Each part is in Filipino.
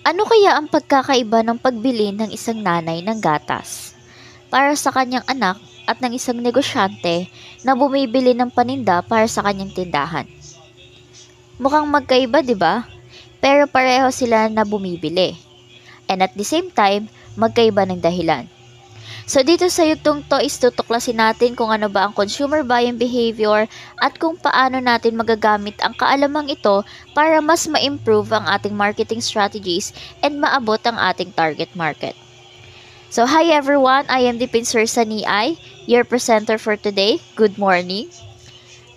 Ano kaya ang pagkakaiba ng pagbili ng isang nanay ng gatas para sa kanyang anak at ng isang negosyante na bumibili ng paninda para sa kanyang tindahan? Mukhang magkaiba, 'di ba? Pero pareho sila na bumibili. And at the same time, magkaiba ng dahilan. So dito sa yugtong to is tutuklasin natin kung ano ba ang consumer buying behavior at kung paano natin magagamit ang kaalamang ito para mas ma-improve ang ating marketing strategies and maabot ang ating target market. So hi everyone, I am Dipinser Saniay, your presenter for today. Good morning.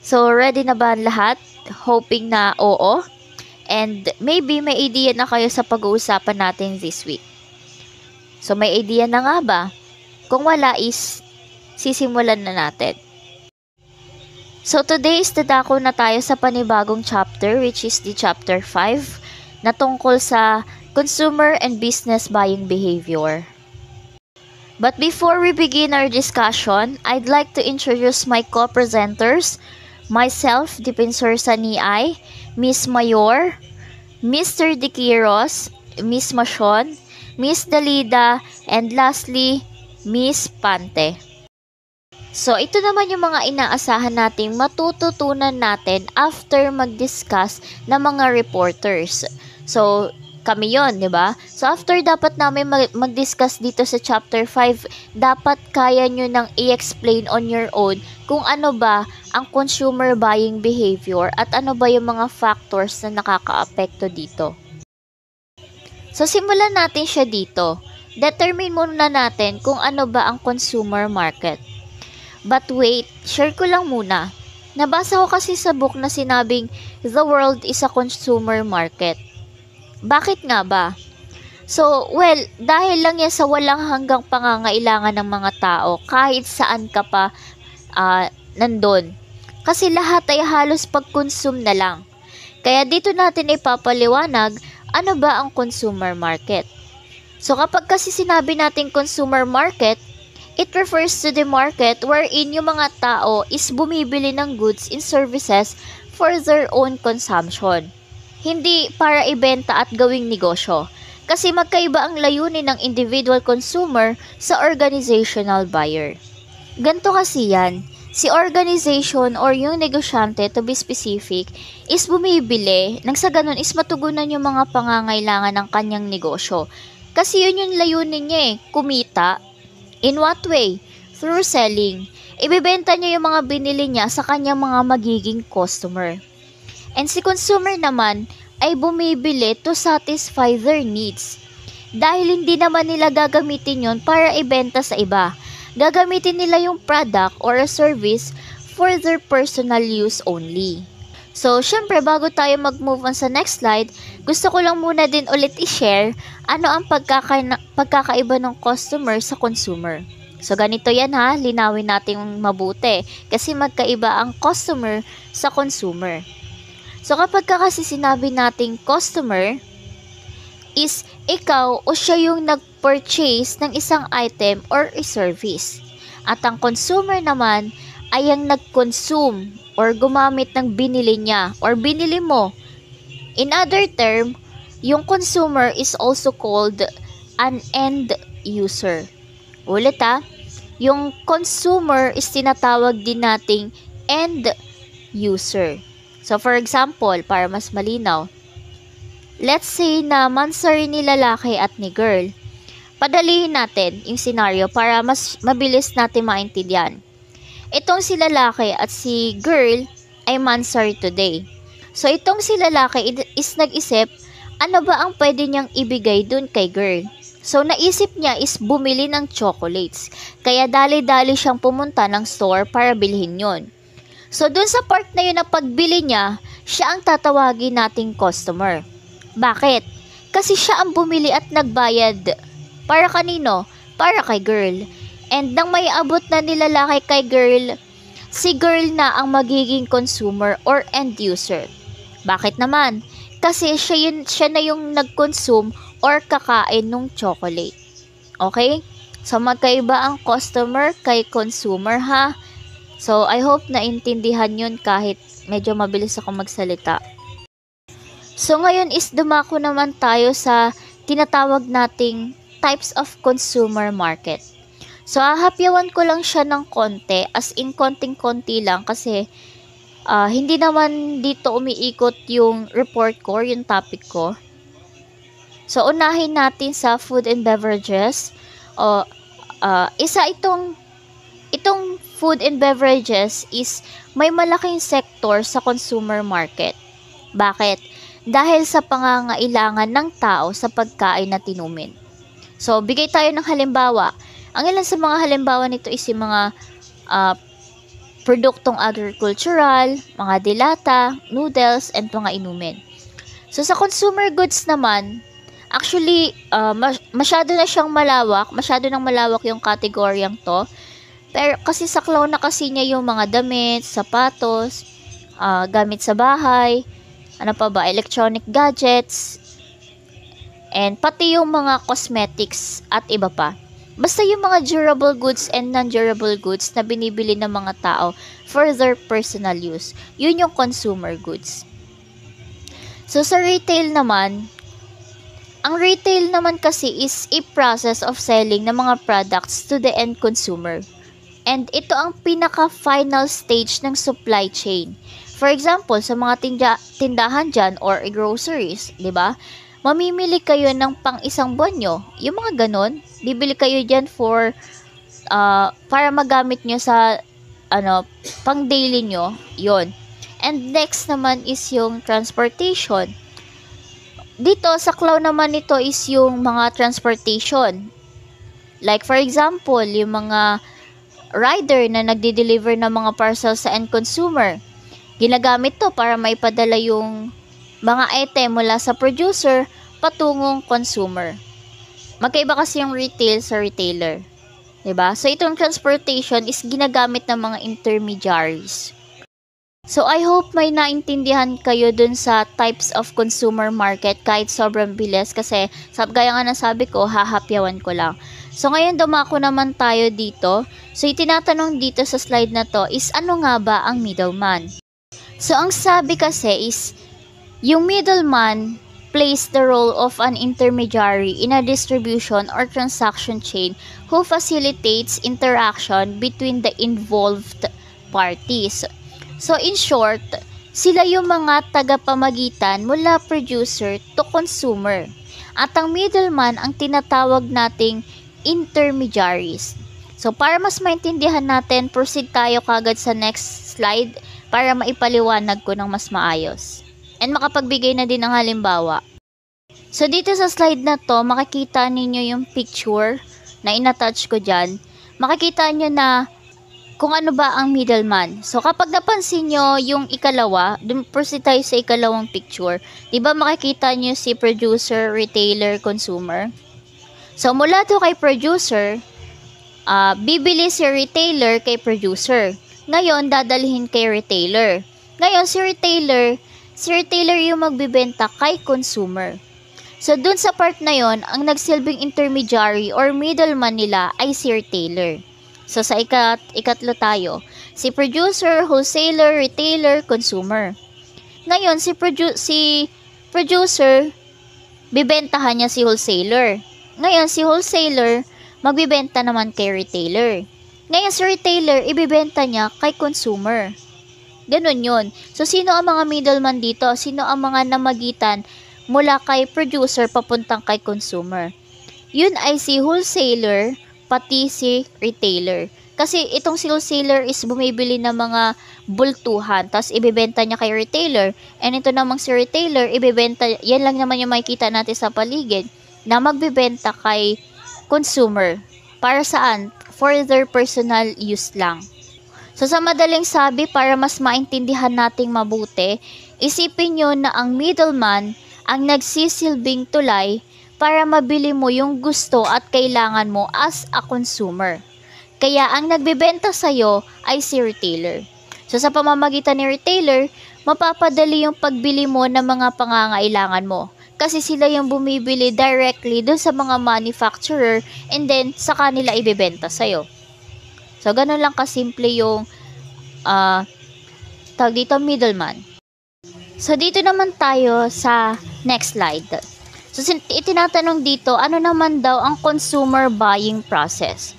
So ready na ba ang lahat? Hoping na oo. And maybe may idea na kayo sa pag-uusapan natin this week. So may idea na nga ba? Kung wala is, sisimulan na natin. So today is dadako na tayo sa panibagong chapter which is the chapter 5 na tungkol sa consumer and business buying behavior. But before we begin our discussion, I'd like to introduce my co-presenters, myself, Dipinser Saniay, Miss Mayor, Mr. Diquiros, Miss Machon, Miss Dalida, and lastly, Miss Pante. So, ito naman yung mga inaasahan nating matututunan natin after mag-discuss ng mga reporters. So, kami yon, di ba? So, after dapat namin mag-discuss dito sa chapter 5, dapat kaya nyo nang i-explain on your own kung ano ba ang consumer buying behavior at ano ba yung mga factors na nakaka-apekto dito. So, simulan natin siya dito. Determine muna natin kung ano ba ang consumer market. But wait, share ko lang muna. Nabasa ko kasi sa book na sinabing, the world is a consumer market. Bakit nga ba? So, well, dahil lang yan sa walang hanggang pangangailangan ng mga tao, kahit saan ka pa nandun. Kasi lahat ay halos pag-consume na lang. Kaya dito natin ipapaliwanag, ano ba ang consumer market? So kapag kasi sinabi natin consumer market, it refers to the market wherein yung mga tao is bumibili ng goods and services for their own consumption. Hindi para ibenta at gawing negosyo. Kasi magkaiba ang layunin ng individual consumer sa organizational buyer. Ganto kasi yan. Si organization or yung negosyante, to be specific, is bumibili nang sa ganun is matugunan yung mga pangangailangan ng kanyang negosyo. Kasi yun yung layunin niya kumita. In what way? Through selling. Ibibenta niya yung mga binili niya sa kanyang mga magiging customer. And si consumer naman ay bumibili to satisfy their needs. Dahil hindi naman nila gagamitin yun para ibenta sa iba. Gagamitin nila yung product or a service for their personal use only. So, syempre, bago tayo mag-move on sa next slide, gusto ko lang muna din ulit i-share ano ang pagkakaiba ng customer sa consumer. So, ganito yan ha, linawin natin mabuti kasi magkaiba ang customer sa consumer. So, kapag kasi sinabi nating customer, is ikaw o siya yung nag-purchase ng isang item or a service. At ang consumer naman ay ang nag-consume or gumamit ng binili niya or binili mo. In other term, yung consumer is also called an end user. Ulit yung consumer is tinatawag din nating end user. So for example, para mas malinaw, let's say na mansari ni lalaki at ni girl. Padalihin natin yung scenario para mas mabilis natin maintindihan. Itong si lalaki at si girl ay mansari today. So itong si lalaki is nag-isip, ano ba ang pwede niyang ibigay dun kay girl? So naisip niya is bumili ng chocolates. Kaya dali-dali siyang pumunta ng store para bilhin yon. So dun sa part na yun na pagbili niya, siya ang tatawagin nating customer. Bakit? Kasi siya ang bumili at nagbayad. Para kanino? Para kay girl. And nang may abot na nilalaki kay girl, si girl na ang magiging consumer or end user. Bakit naman? Kasi siya na yung nag-consume or kakain ng chocolate. Okay? So magkaiba ang customer kay consumer ha. So I hope na intindihan yun kahit medyo mabilis ako magsalita. So ngayon is dumako naman tayo sa tinatawag nating types of consumer market. So, hahapyawan ko lang siya ng konti, as in konting-konti lang kasi hindi naman dito umiikot yung report ko, yung topic ko. So, unahin natin sa food and beverages. Itong food and beverages is may malaking sector sa consumer market. Bakit? Dahil sa pangangailangan ng tao sa pagkain na tinumin. So, bigay tayo ng halimbawa. Ang ilan sa mga halimbawa nito is yung mga produktong agricultural, mga dilata, noodles, and mga inumin. So, sa consumer goods naman, actually, masyado nang malawak yung kategoryang to. Pero kasi saklaw na kasi niya yung mga damit, sapatos, gamit sa bahay, electronic gadgets, and pati yung mga cosmetics at iba pa. Basta yung mga durable goods and non-durable goods na binibili ng mga tao for their personal use. Yun yung consumer goods. So, sa retail naman, ang retail naman kasi is a process of selling ng mga products to the end consumer. And ito ang pinaka-final stage ng supply chain. For example, sa mga tindahan dyan or groceries, di ba? Mamimili kayo ng pang isang buwan nyo. Yung mga ganon, bibili kayo dyan para magamit nyo sa pang daily nyo. Yon. And next naman is yung transportation. Dito, sa saklaw naman nito is yung mga transportation. Like for example, yung mga rider na nagde-deliver ng mga parcels sa end consumer. Ginagamit to para maipadala yung mga item mula sa producer patungong consumer. Magkaiba kasi yung retail sa retailer. 'Di ba? So itong transportation is ginagamit ng mga intermediaries. So I hope may naintindihan kayo dun sa types of consumer market kahit sobrang bilis kasi gaya nga ng sabi ko, hahapyawan ko lang. So ngayon dumako naman tayo dito. So itinatanong dito sa slide na to is ano nga ba ang middleman? So ang sabi kasi is yung middleman plays the role of an intermediary in a distribution or transaction chain who facilitates interaction between the involved parties. So in short, sila yung mga tagapamagitan mula producer to consumer. At ang middleman ang tinatawag nating intermediaries. So para mas maintindihan natin, proceed tayo kagad sa next slide para maipaliwanag ko ng mas maayos. And makapagbigay na din ng halimbawa. So dito sa slide na to, makikita ninyo yung picture na inattach ko dyan. Makikita nyo na kung ano ba ang middleman. So kapag napansin nyo yung ikalawa, proceed tayo sa ikalawang picture. Diba makikita nyo si producer, retailer, consumer? So mula to kay producer, bibili si retailer kay producer. Ngayon, dadalhin kay retailer. Ngayon, si retailer yung magbibenta kay consumer. So, dun sa part na yon, ang nagsilbing intermediary or middleman nila ay si retailer. So, sa ikatlo tayo, si producer, wholesaler, retailer, consumer. Ngayon, si producer, bibentahan niya si wholesaler. Ngayon, si wholesaler, magbibenta naman kay retailer. Ngayon, si retailer, ibibenta niya kay consumer. Ganun yun. So, sino ang mga middleman dito? Sino ang mga namagitan mula kay producer papuntang kay consumer? Yun ay si wholesaler, pati si retailer. Kasi itong si wholesaler is bumibili ng mga bultuhan, tapos ibibenta niya kay retailer. And ito namang si retailer, ibibenta, yan lang naman yung makikita natin sa paligid, na magbibenta kay consumer. Para saan? For their personal use lang. So sa madaling sabi, para mas maintindihan nating mabuti, isipin nyo na ang middleman ang nagsisilbing tulay para mabili mo yung gusto at kailangan mo as a consumer. Kaya ang nagbebenta sa'yo ay si retailer. So sa pamamagitan ni retailer, mapapadali yung pagbili mo ng mga pangangailangan mo. Kasi sila yung bumibili directly dun sa mga manufacturer and then sa kanila ibebenta sa'yo. So, ganun lang kasimple yung tawag dito, middleman. So, dito naman tayo sa next slide. So, itinatanong dito, ano naman daw ang consumer buying process?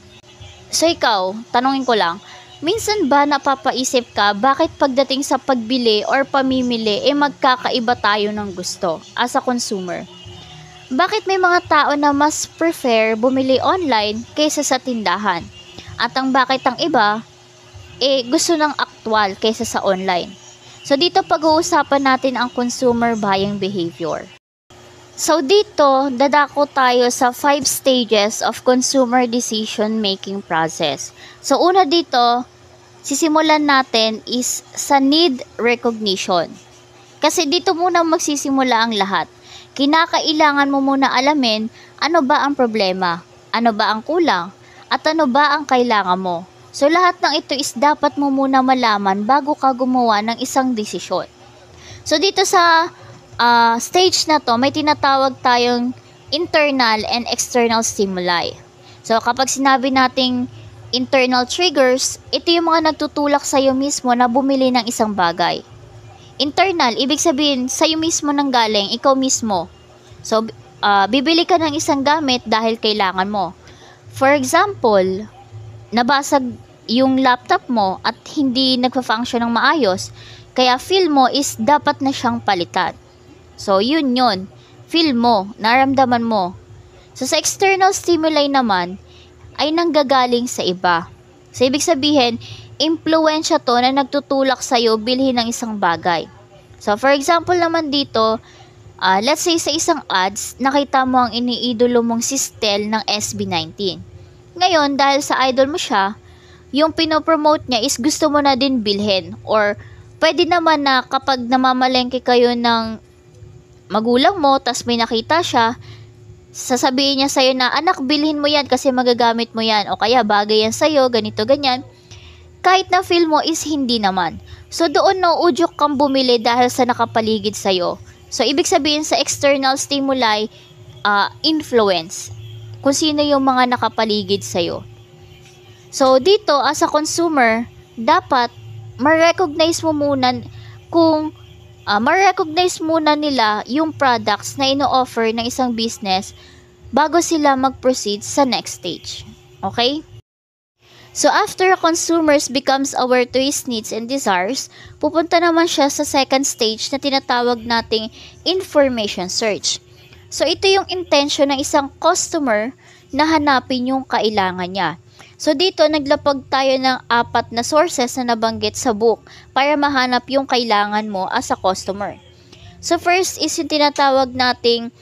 So, ikaw, tanungin ko lang, minsan ba napapaisip ka bakit pagdating sa pagbili or pamimili, magkakaiba tayo ng gusto as a consumer? Bakit may mga tao na mas prefer bumili online kaysa sa tindahan? At ang bakit ang iba, gusto ng aktual kaysa sa online? So, dito pag-uusapan natin ang consumer buying behavior. So, dito, dadako tayo sa 5 stages of consumer decision-making process. So, una dito, sisimulan natin is sa need recognition. Kasi dito muna magsisimula ang lahat. Kinakailangan mo muna alamin ano ba ang problema, ano ba ang kulang, at ano ba ang kailangan mo. So, lahat ng ito is dapat mo muna malaman bago ka gumawa ng isang desisyon. So, dito sa stage na to, may tinatawag tayong internal and external stimuli. So, kapag sinabi nating internal triggers, ito yung mga nagtutulak sa'yo mismo na bumili ng isang bagay. Internal, ibig sabihin, sa'yo mismo nang galing, ikaw mismo. So, bibili ka ng isang gamit dahil kailangan mo. For example, nabasag yung laptop mo at hindi nagpa-function ng maayos, kaya feel mo is dapat na siyang palitan. So, yun. Feel mo, naramdaman mo. So, sa external stimuli naman, ay nanggagaling sa iba. So, ibig sabihin, impluwensya to na nagtutulak sa'yo bilhin ng isang bagay. So, for example naman dito, let's say sa isang ads, nakita mo ang iniidolo mong si Stel ng SB19. Ngayon, dahil sa idol mo siya, yung pinopromote niya is gusto mo na din bilhin. Or, pwede naman na kapag namamalengke kayo ng magulang mo, tas may nakita siya, sasabihin niya sa'yo na, anak, bilhin mo yan kasi magagamit mo yan. O kaya, bagay yan sa'yo, ganito, ganyan. Kahit na feel mo is hindi naman. So, doon nauudyok kang bumili dahil sa nakapaligid sa'yo. So, ibig sabihin sa external stimuli, influence. Kung sino yung mga nakapaligid sa'yo. So, dito, as a consumer, dapat ma-recognize mo muna kung ma-recognize muna nila yung products na ino-offer ng isang business bago sila mag-proceed sa next stage. Okay? So, after a consumer becomes aware to his needs and desires, pupunta naman siya sa second stage na tinatawag nating information search. So, ito yung intention ng isang customer na hanapin yung kailangan niya. So, dito, naglapag tayo ng 4 na sources na nabanggit sa book para mahanap yung kailangan mo as a customer. So, first is yung tinatawag nating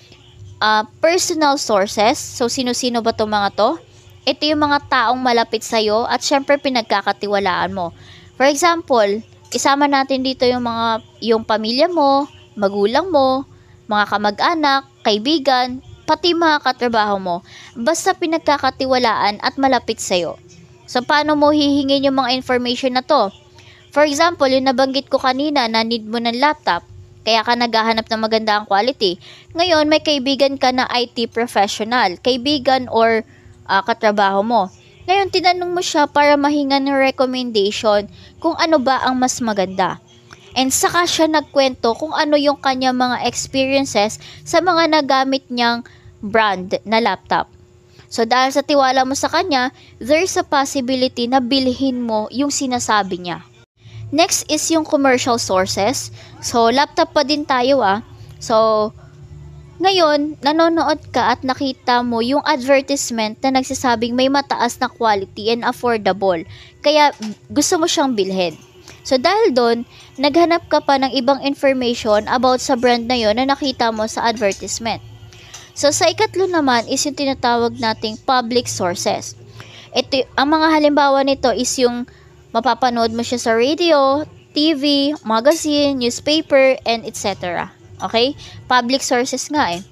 personal sources. So, sino-sino ba itong mga to? Ito yung mga taong malapit sa'yo at syempre pinagkakatiwalaan mo. For example, isama natin dito yung pamilya mo, magulang mo, mga kamag-anak, kaibigan, pati mga katrabaho mo, basta pinagkakatiwalaan at malapit sa'yo. So, paano mo hihingin yung mga information na to? For example, yung nabanggit ko kanina na need mo ng laptop, kaya ka naghahanap ng magandang quality. Ngayon, may kaibigan ka na IT professional, kaibigan or katrabaho mo. Ngayon, tinanong mo siya para mahinga ng recommendation kung ano ba ang mas maganda. And saka siya nagkwento kung ano yung kanya mga experiences sa mga nagamit niyang brand na laptop. So, dahil sa tiwala mo sa kanya, there's a possibility na bilhin mo yung sinasabi niya. Next is yung commercial sources. So, laptop pa din tayo So, ngayon, nanonood ka at nakita mo yung advertisement na nagsasabing may mataas na quality and affordable. Kaya, gusto mo siyang bilhin. So, dahil doon, naghanap ka pa ng ibang information about sa brand na yon na nakita mo sa advertisement. So, sa ikatlo naman is yung tinatawag nating public sources. Ito, ang mga halimbawa nito is yung mapapanood mo siya sa radio, TV, magazine, newspaper, and etc. Okay? Public sources nga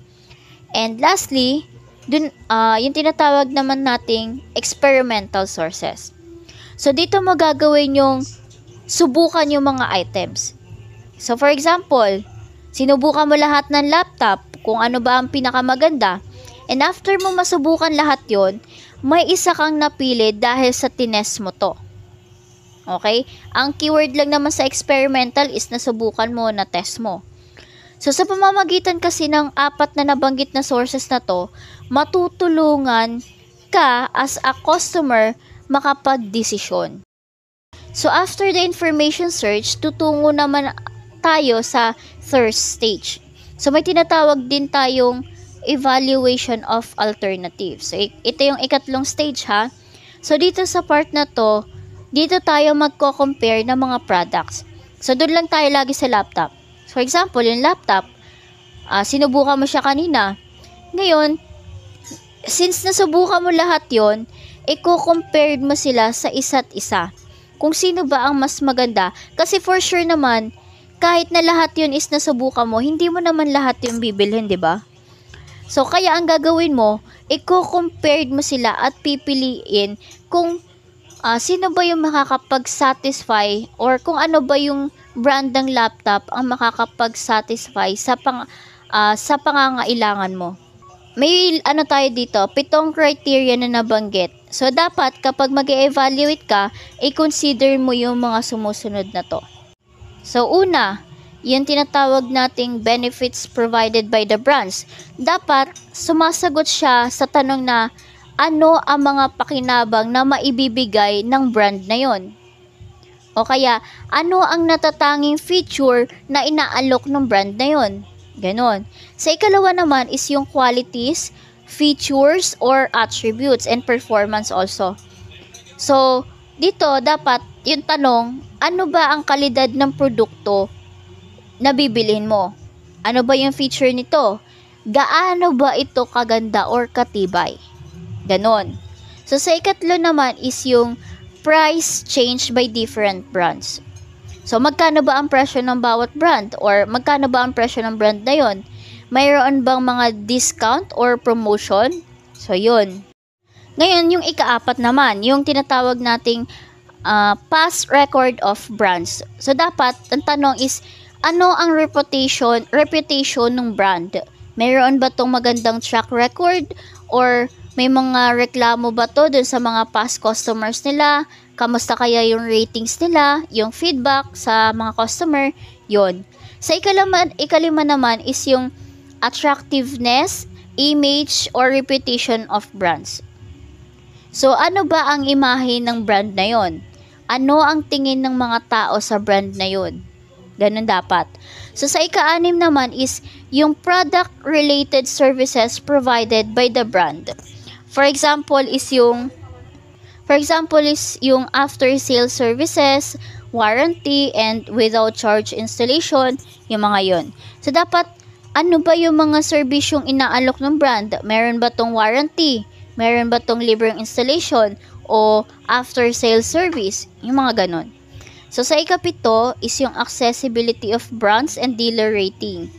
And lastly, dun, yung tinatawag naman nating experimental sources. So, dito mo gagawin yung subukan yung mga items. So, for example, sinubukan mo lahat ng laptop kung ano ba ang pinakamaganda. And after mo masubukan lahat yon, may isa kang napili dahil sa tinest mo to. Okay? Ang keyword lang naman sa experimental is nasubukan mo, na test mo. So sa pamamagitan kasi ng apat na nabanggit na sources na to, matutulungan ka as a customer makapag-desisyon. So after the information search, tutungo naman tayo sa third stage. So may tinatawag din tayong evaluation of alternatives. So ito yung ikatlong stage ha. So dito sa part na to, dito tayo magko-compare ng mga products. So doon lang tayo lagi sa laptop. For example, yung laptop, sinubukan mo siya kanina. Ngayon, since nasubukan mo lahat yon, i-compare mo sila sa isa't isa. Kung sino ba ang mas maganda. Kasi for sure naman, kahit na lahat yun is nasubukan mo, hindi mo naman lahat yung bibilhin, di ba? So, kaya ang gagawin mo, i-compare mo sila at pipiliin kung sino ba yung makakapag-satisfy or kung ano ba yung brand ng laptop ang makakapag-satisfy sa pangangailangan mo. May tayo dito, 7 criteria na nabanggit. So, dapat kapag mag-evaluate ka, i-consider mo yung mga sumusunod na to. So, una, yung tinatawag nating benefits provided by the brands. Dapat, sumasagot siya sa tanong na ano ang mga pakinabang na maibibigay ng brand na yon. O kaya, ano ang natatanging feature na inaalok ng brand na yon. Ganon. Sa ikalawa naman is yung qualities, features, or attributes and performance also. So, dito dapat yung tanong, ano ba ang kalidad ng produkto na bibilhin mo? Ano ba yung feature nito? Gaano ba ito kaganda or katibay? Ganon. So, sa ikatlo naman is yung price change by different brands. So, magkano ba ang presyo ng bawat brand? Or magkano ba ang presyo ng brand na yon? Mayroon bang mga discount or promotion? So, yun. Ngayon, yung ikaapat naman, yung tinatawag nating past record of brands. So, dapat, ang tanong is, ano ang reputation ng brand? Mayroon ba tong magandang track record? Or may mga reklamo ba to dun sa mga past customers nila? Kamusta kaya yung ratings nila? Yung feedback sa mga customer? Yun. Sa ikalima naman is yung attractiveness, image, or reputation of brands. So, ano ba ang imahe ng brand na yon? Ano ang tingin ng mga tao sa brand na yon? Ganun dapat. So, sa ika-6 naman is yung product-related services provided by the brand. For example is yung after-sale services, warranty, and without charge installation, yung mga yon. So, dapat, ano ba yung mga serbisyong inaalok ng brand? Meron ba tong warranty? Meron ba tong libreng installation? O after-sale service? Yung mga ganon. So, sa ikapito is yung accessibility of brands and dealer rating.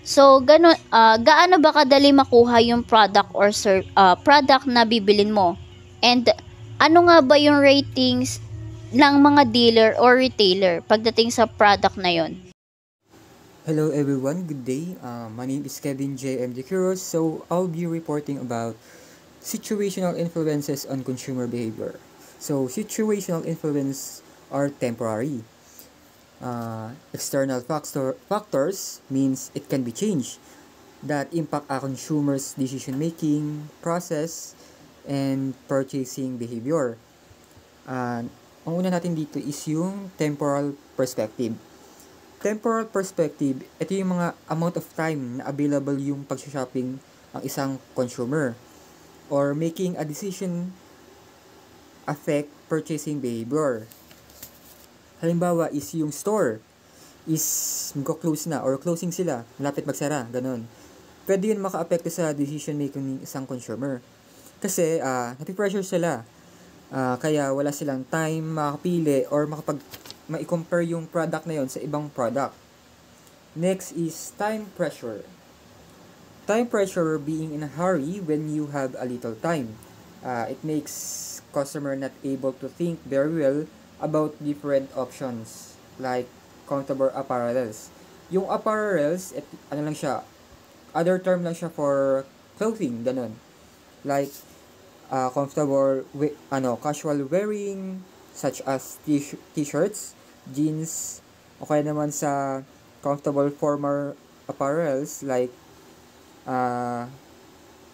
So, gaano ba kadali makuha yung product or product na bibilin mo? And ano nga ba yung ratings ng mga dealer or retailer pagdating sa product na yon? Hello everyone, good day. My name is Kevin J. M. Quiros. So, I'll be reporting about situational influences on consumer behavior. So, situational influence are temporary. External factors means it can be changed that impact a consumer's decision-making process and purchasing behavior. Ang una natin dito is yung temporal perspective. Temporal perspective, ito yung mga amount of time na available yung pag-shopping ng isang consumer or making a decision affect purchasing behavior. Halimbawa is yung store is magko-close na or closing sila, malapit magsara, ganun. Pwede yun maka-apekto sa decision making ng isang consumer. Kasi napipressure sila. Kaya wala silang time makapili or ma-compare yung product na yon sa ibang product. Next is time pressure. Time pressure being in a hurry when you have a little time. It makes customer not able to think very well about different options like comfortable apparels. Yung apparels, lang siya, other term lang siya for clothing, ganun. Like comfortable casual wearing such as t-shirts, jeans, o kaya naman sa comfortable apparels like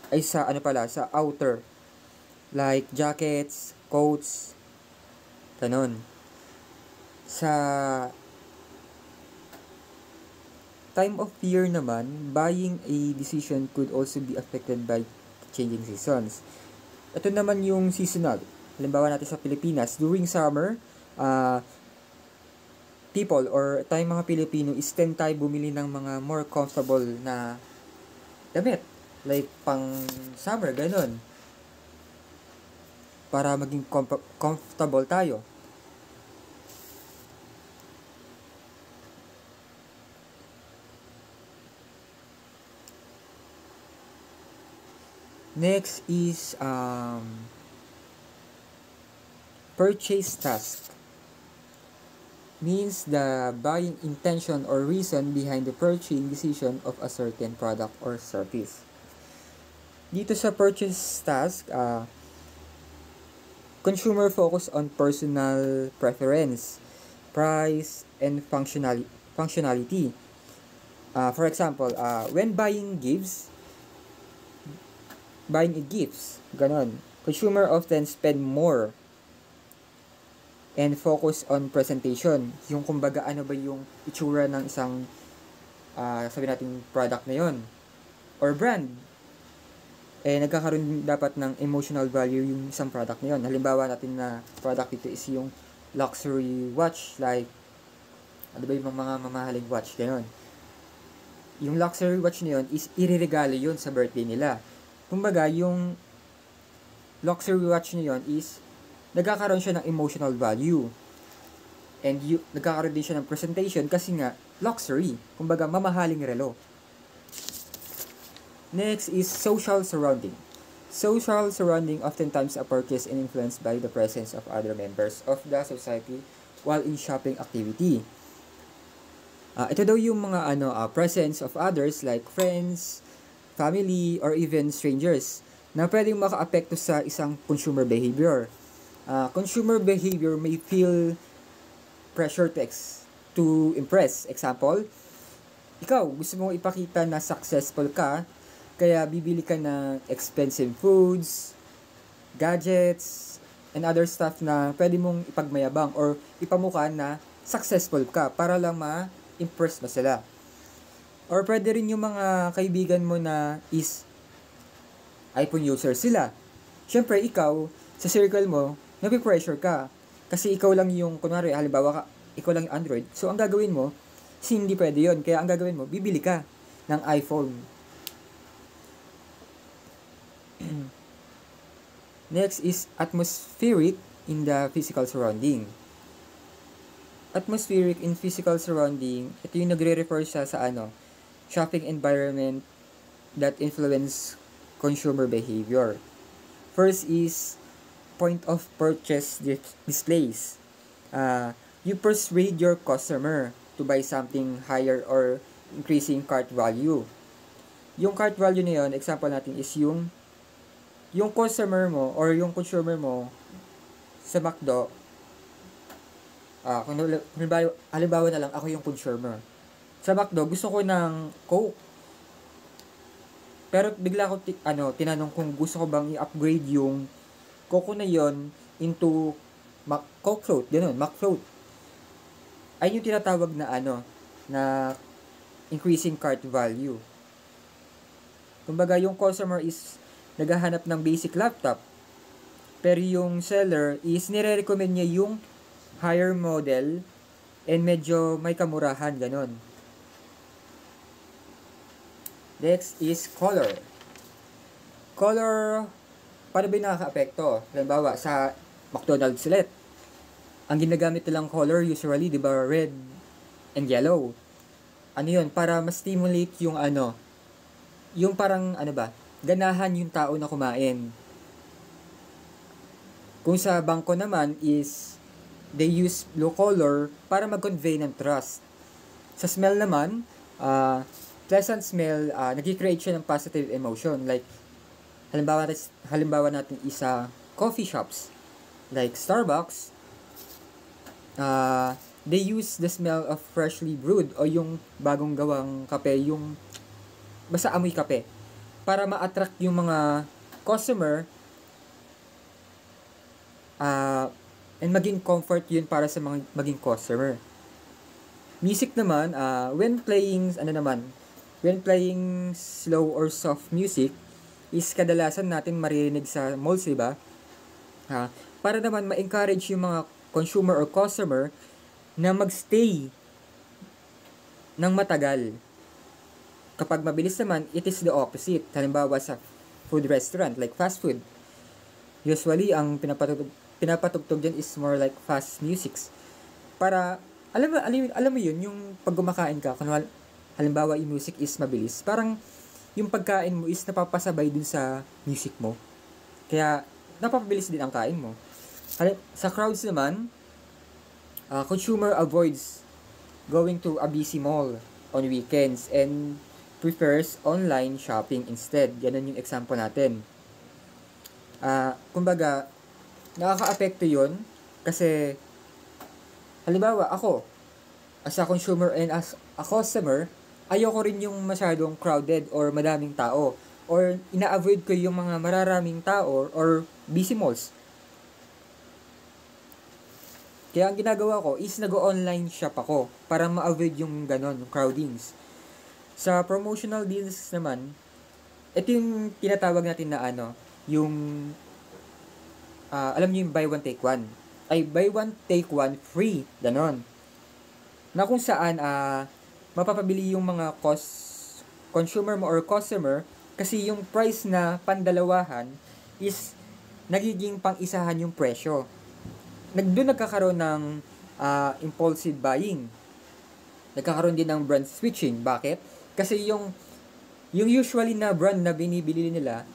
ay sa ano pala, sa outer, like jackets, coats, ganon. Sa time of year naman, buying a decision could also be affected by changing seasons. Ito naman yung seasonal. Halimbawa natin sa Pilipinas, during summer, people or tayong mga Pilipino is tend tayo bumili ng mga more comfortable na damit. Like pang summer, ganun. Para maging comfortable tayo. Next is purchase task. Means the buying intention or reason behind the purchasing decision of a certain product or service. Dito sa purchase task, consumer focus on personal preference, price, and functionality. For example, when buying gifts, ganon. Consumer often spend more and focus on presentation. Yung kumbaga ano ba yung itsura ng isang sabi natin product na yon or brand. Nagkakaroon dapat ng emotional value yung isang product na yon. Halimbawa natin na product dito is yung luxury watch, like ano ba yung mga mamahaling watch, gano'n. Yung luxury watch na yon is iririgalo yun sa birthday nila. Kumbaga yung luxury watch na yon is nagkakaroon siya ng emotional value. And nagkakaroon din siya ng presentation kasi nga, luxury. Kumbaga, mamahaling relo. Next is social surrounding. Social surrounding oftentimes are purchased and influenced by the presence of other members of the society while in shopping activity. Ito daw yung mga presence of others like friends, family, or even strangers na pwedeng maka-apekto sa isang consumer behavior. Consumer behavior may feel pressure to impress. Example, ikaw, gusto mong ipakita na successful ka, kaya bibili ka ng expensive foods, gadgets, and other stuff na pwede mong ipagmayabang or ipamukha na successful ka para lang ma-impress mo sila. Or pwede rin yung mga kaibigan mo na is iPhone user sila. Siyempre, ikaw, sa circle mo, napipressure ka. Kasi ikaw lang yung, kunwari, halimbawa ikaw lang yung Android. So, ang gagawin mo, hindi pwede yun. Kaya ang gagawin mo, bibili ka ng iPhone. Next is atmospheric in the physical surrounding. Atmospheric in physical surrounding, ito yung nagre-refer siya sa shopping environment that influence consumer behavior. First is point of purchase displays. You persuade your customer to buy something higher or increasing cart value. Yung cart value na yun, example natin is yung customer mo or yung consumer mo sa McDo, halimbawa na lang ako yung consumer. Sa McDo, gusto ko ng Coke. Pero bigla ko tinanong kung gusto ko bang i-upgrade yung Coke na yon into Coke float, ganun, Mac float. Ay yung tinatawag na na increasing cart value. Kumbaga yung customer is naghahanap ng basic laptop, pero yung seller is nire-recommend niya yung higher model and medyo may kamurahan, ganun. Next is color. Color, paano ba yung nakaka-apekto? Halimbawa, sa McDonald's ulit, ang ginagamit nilang color usually, di ba, red and yellow. Ano yun? Para ma-stimulate yung yung parang, ganahan yung tao na kumain. Kung sa bangko naman is, they use blue color para mag-convey ng trust. Sa smell naman, pleasant smell, nag-create siya ng positive emotion. Like, halimbawa natin isa coffee shops like Starbucks, they use the smell of freshly brewed o yung bagong gawang kape, yung basta amoy kape, para ma-attract yung mga customer, and maging comfort yun para sa mga maging customer. Music naman, when playing slow or soft music, is kadalasan natin maririnig sa malls, diba? Para naman ma-encourage yung mga consumer or customer na magstay ng matagal. Kapag mabilis naman, it is the opposite. Halimbawa sa food restaurant, like fast food. Usually, ang pinapatugtog dyan is more like fast musics. Para, alam mo yun, yung pag gumakain ka, halimbawa yung music is mabilis, parang yung pagkain mo is napapasabay dun sa music mo. Kaya, napapabilis din ang kain mo. Sa crowds naman, consumer avoids going to a busy mall on weekends and prefers online shopping instead. Ganun yung example natin. Kumbaga, nakaka-apekto yun kasi, halimbawa, ako, as a consumer and as a customer, ayoko rin yung masyadong crowded or madaming tao. Or ina-avoid ko yung mga mararaming tao or busy malls. Kaya ang ginagawa ko is nag-online shop ako para ma-avoid yung ganon, yung crowdings. Sa promotional deals naman, ito yung tinatawag natin na yung alam niyo yung buy one take one. Ay buy one take one free, ganon. Na kung saan mapapabili yung mga consumer mo or customer kasi yung price na pandalawahan is nagiging pang-isahan yung presyo. Doon nagkakaroon ng impulsive buying. Nagkakaroon din ng brand switching. Bakit? Kasi yung usually na brand na binibili nila,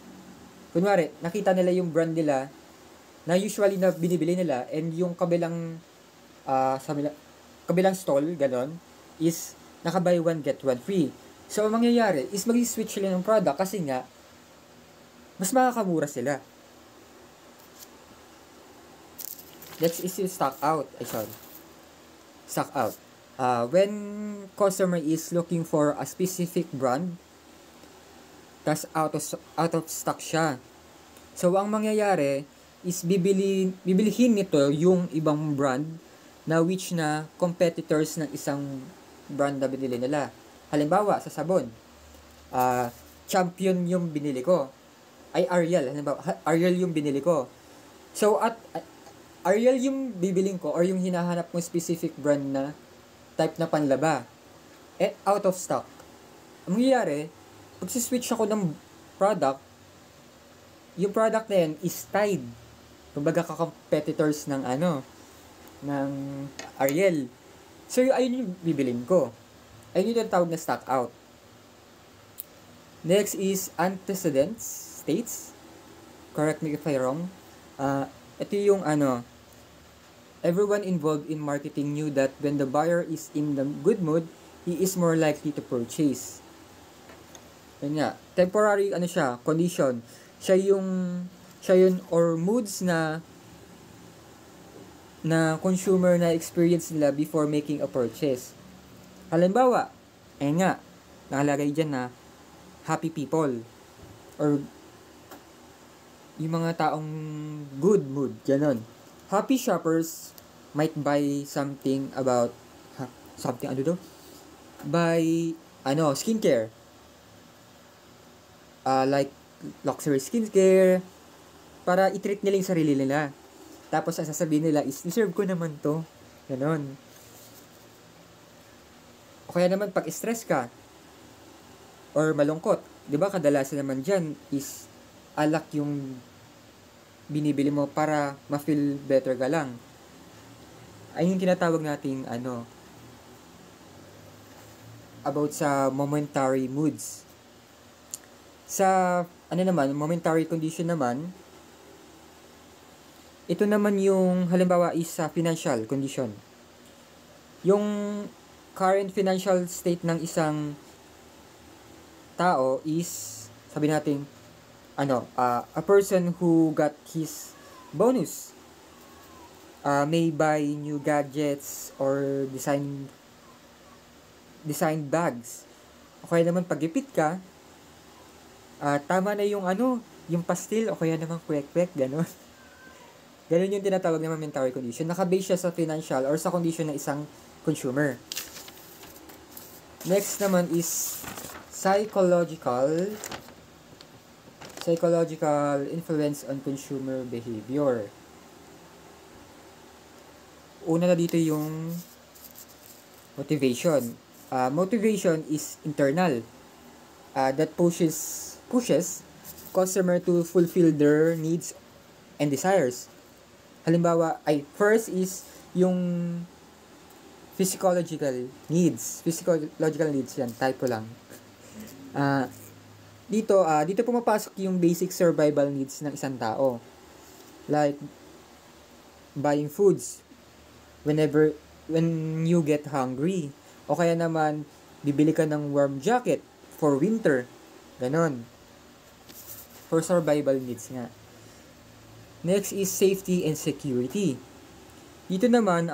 kunwari, nakita nila yung brand nila na usually na binibili nila and yung kabilang kabilang stall, ganon, is naka-buy one get one free. So, ang mangyayari is mag-switch sila ng product kasi nga mas makakamura sila. Next is yung stock out. Stock out. When customer is looking for a specific brand, tas out of stock siya. So, ang mangyayari is bibilihin nito yung ibang brand na which na competitors ng isang brand na binili nila. Halimbawa, sa sabon, Champion yung binili ko. Ay, Ariel. Halimbawa, Ariel yung binili ko. So, at Ariel yung bibiling ko or yung hinahanap kong specific brand na type na panlaba. Out of stock. Ang mangyayari, pag switch ako ng product, yung product na yan is tied. Kumbaga ka-competitors ng ng Ariel. So, ayun yung bibilin ko. Ayun yung tawag na stock out. Next is antecedent states. Correct me if I'm wrong. Ito yung everyone involved in marketing knew that when the buyer is in the good mood, he is more likely to purchase. Yun nga, temporary condition. Siya yun or moods na consumer na experience nila before making a purchase. Halimbawa, nakalagay dyan na happy people or yung mga taong good mood, ganon. Happy shoppers might buy something skincare. Like luxury skincare para i-treat nila yung sarili nila. Tapos ang sasabihin nila is, deserve ko naman to. Ganon. O kaya naman pag stress ka or malungkot, 'di ba kadalasan naman diyan is alak yung binibili mo para ma-feel better ka lang. Ay yung tinatawag nating about sa momentary moods. Sa momentary condition naman, ito naman yung halimbawa is sa financial condition. Yung current financial state ng isang tao is, sabi natin, a person who got his bonus. may buy new gadgets or design bags. O kaya naman pag-ipit ka, tama na yung yung pastil o kaya naman kwek-kwek, gano'n. Ganun yung tinatawag na momentary condition. Nakabase siya sa financial or sa condition ng isang consumer. Next naman is psychological influence on consumer behavior. Una na dito yung motivation. Motivation is internal. That pushes customer to fulfill their needs and desires. Halimbawa, first is yung physiological needs. Physiological needs yan, typo lang. Dito pumapasok yung basic survival needs ng isang tao. Like, buying foods when you get hungry. O kaya naman, bibili ka ng warm jacket for winter. Ganon. For survival needs nga. Next is safety and security. Dito naman,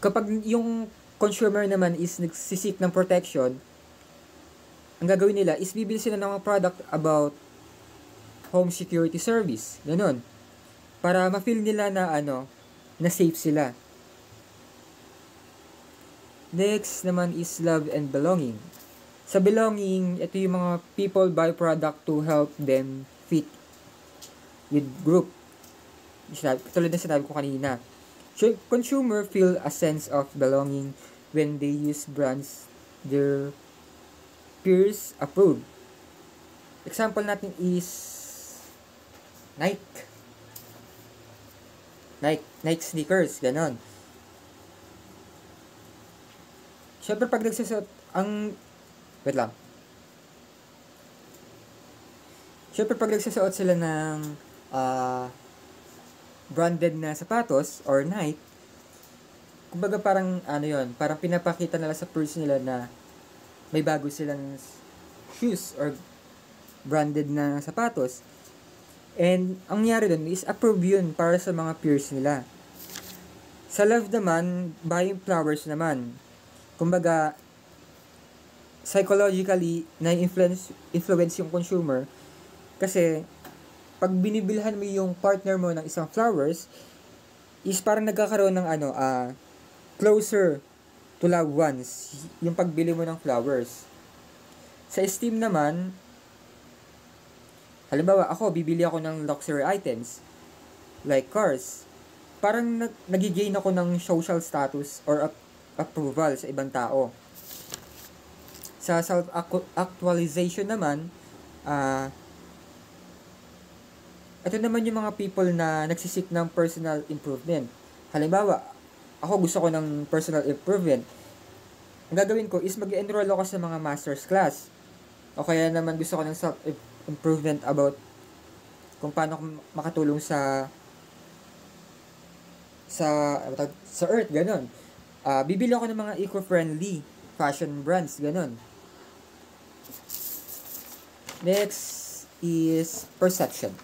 kapag yung consumer naman is nagsisik ng protection, ang gagawin nila is bibili sila ng mga product about home security service. Ganon. Para ma-feel nila na na safe sila. Next naman is love and belonging. Sa belonging, ito yung mga people buy product to help them fit with group. Tulad na sinabi ko kanina. So, consumer feel a sense of belonging when they use brands their peers approve. Example natin is Nike sneakers, ganon. Siyempre pag nagsusot sila ng branded na sapatos or Nike, kumbaga parang parang pinapakita nila sa purse nila na may bago silang shoes or branded na sapatos. And ang nangyari dun is approve yun para sa mga peers nila. Sa love naman, buying flowers naman. Kumbaga, psychologically, na-influence yung consumer kasi pag binibilhan mo yung partner mo ng isang flowers, is parang nagkakaroon ng closer to loved ones, yung pagbili mo ng flowers. Sa esteem naman, halimbawa ako, bibili ako ng luxury items, like cars. Parang nagigain ako ng social status or approval sa ibang tao. Sa self-actualization naman, ito naman yung mga people na nagsisik ng personal improvement. Halimbawa, ako gusto ko ng personal improvement. Ang gagawin ko is mag-enroll ako sa mga master's class. O kaya naman gusto ko ng self-improvement about kung paano makatulong sa earth, ganon. Bibili ako ng mga eco-friendly fashion brands, ganon. Next is perception.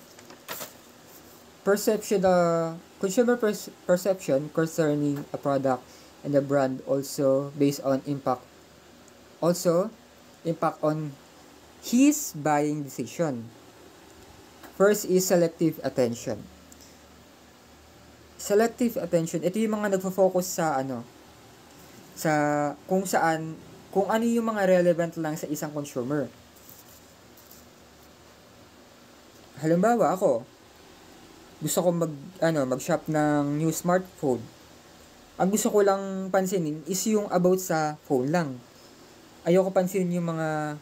Consumer perception concerning a product and a brand also based on impact on his buying decision. First is selective attention. Selective attention, ito yung mga nagfo-focus sa kung ano yung mga relevant lang sa isang consumer. Halimbawa ako, gusto ko mag-shop ng new smartphone. Ang gusto ko lang pansinin is yung about sa phone lang. Ayoko pansinin yung mga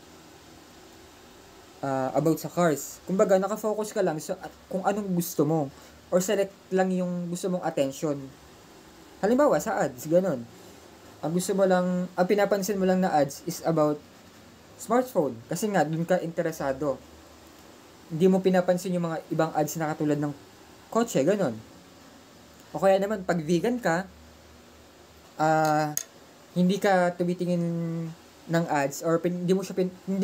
about sa cars. Kumbaga, nakafocus ka lang sa kung anong gusto mo or select lang yung gusto mong attention. Halimbawa, sa ads, ganun. Ang pinapansin mo lang na ads is about smartphone. Kasi nga, dun ka interesado. Hindi mo pinapansin yung mga ibang ads na katulad ng kotse, ganun. O kaya naman, pag vegan ka, hindi ka tumitingin ng ads or hindi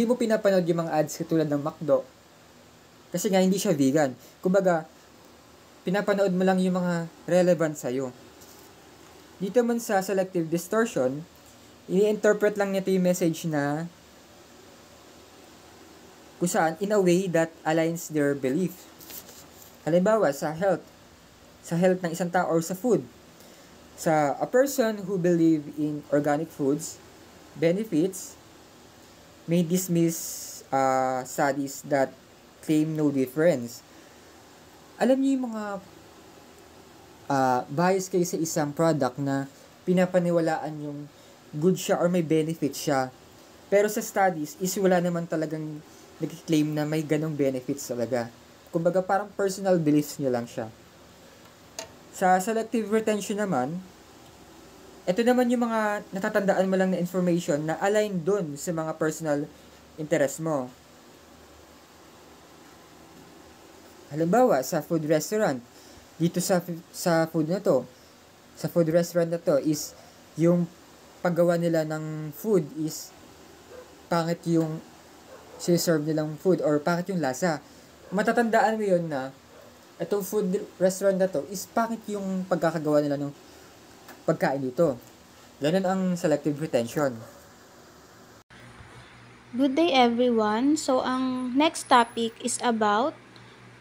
mo pinapanood yung mga ads katulad ng McDo. Kasi nga, hindi siya vegan. Kumbaga, pinapanood mo lang yung mga relevant sa'yo. Dito man sa selective distortion, i-interpret lang nito yung message na kung saan in a way that aligns their belief. Halimbawa, sa health ng isang tao or sa food. Sa a person who believe in organic foods benefits may dismiss studies that claim no difference. Alam niyo yung mga bias kayo sa isang product na pinapaniwalaan yung good siya or may benefit siya. Pero sa studies is wala naman talagang nag-claim na may ganong benefits talaga. Kumbaga parang personal beliefs niya lang siya. Sa selective retention naman, ito naman yung mga natatandaan mo lang na information na align dun sa mga personal interest mo. Halimbawa, sa food restaurant, dito sa food na to, sa food restaurant na to is yung paggawa nila ng food is pangit yung siserve nilang food or pangit yung lasa. Matatandaan mo yun na itong food restaurant na to is pangit yung pagkakagawa nila ng pagkain dito. Ganun ang selective retention. Good day everyone. So ang next topic is about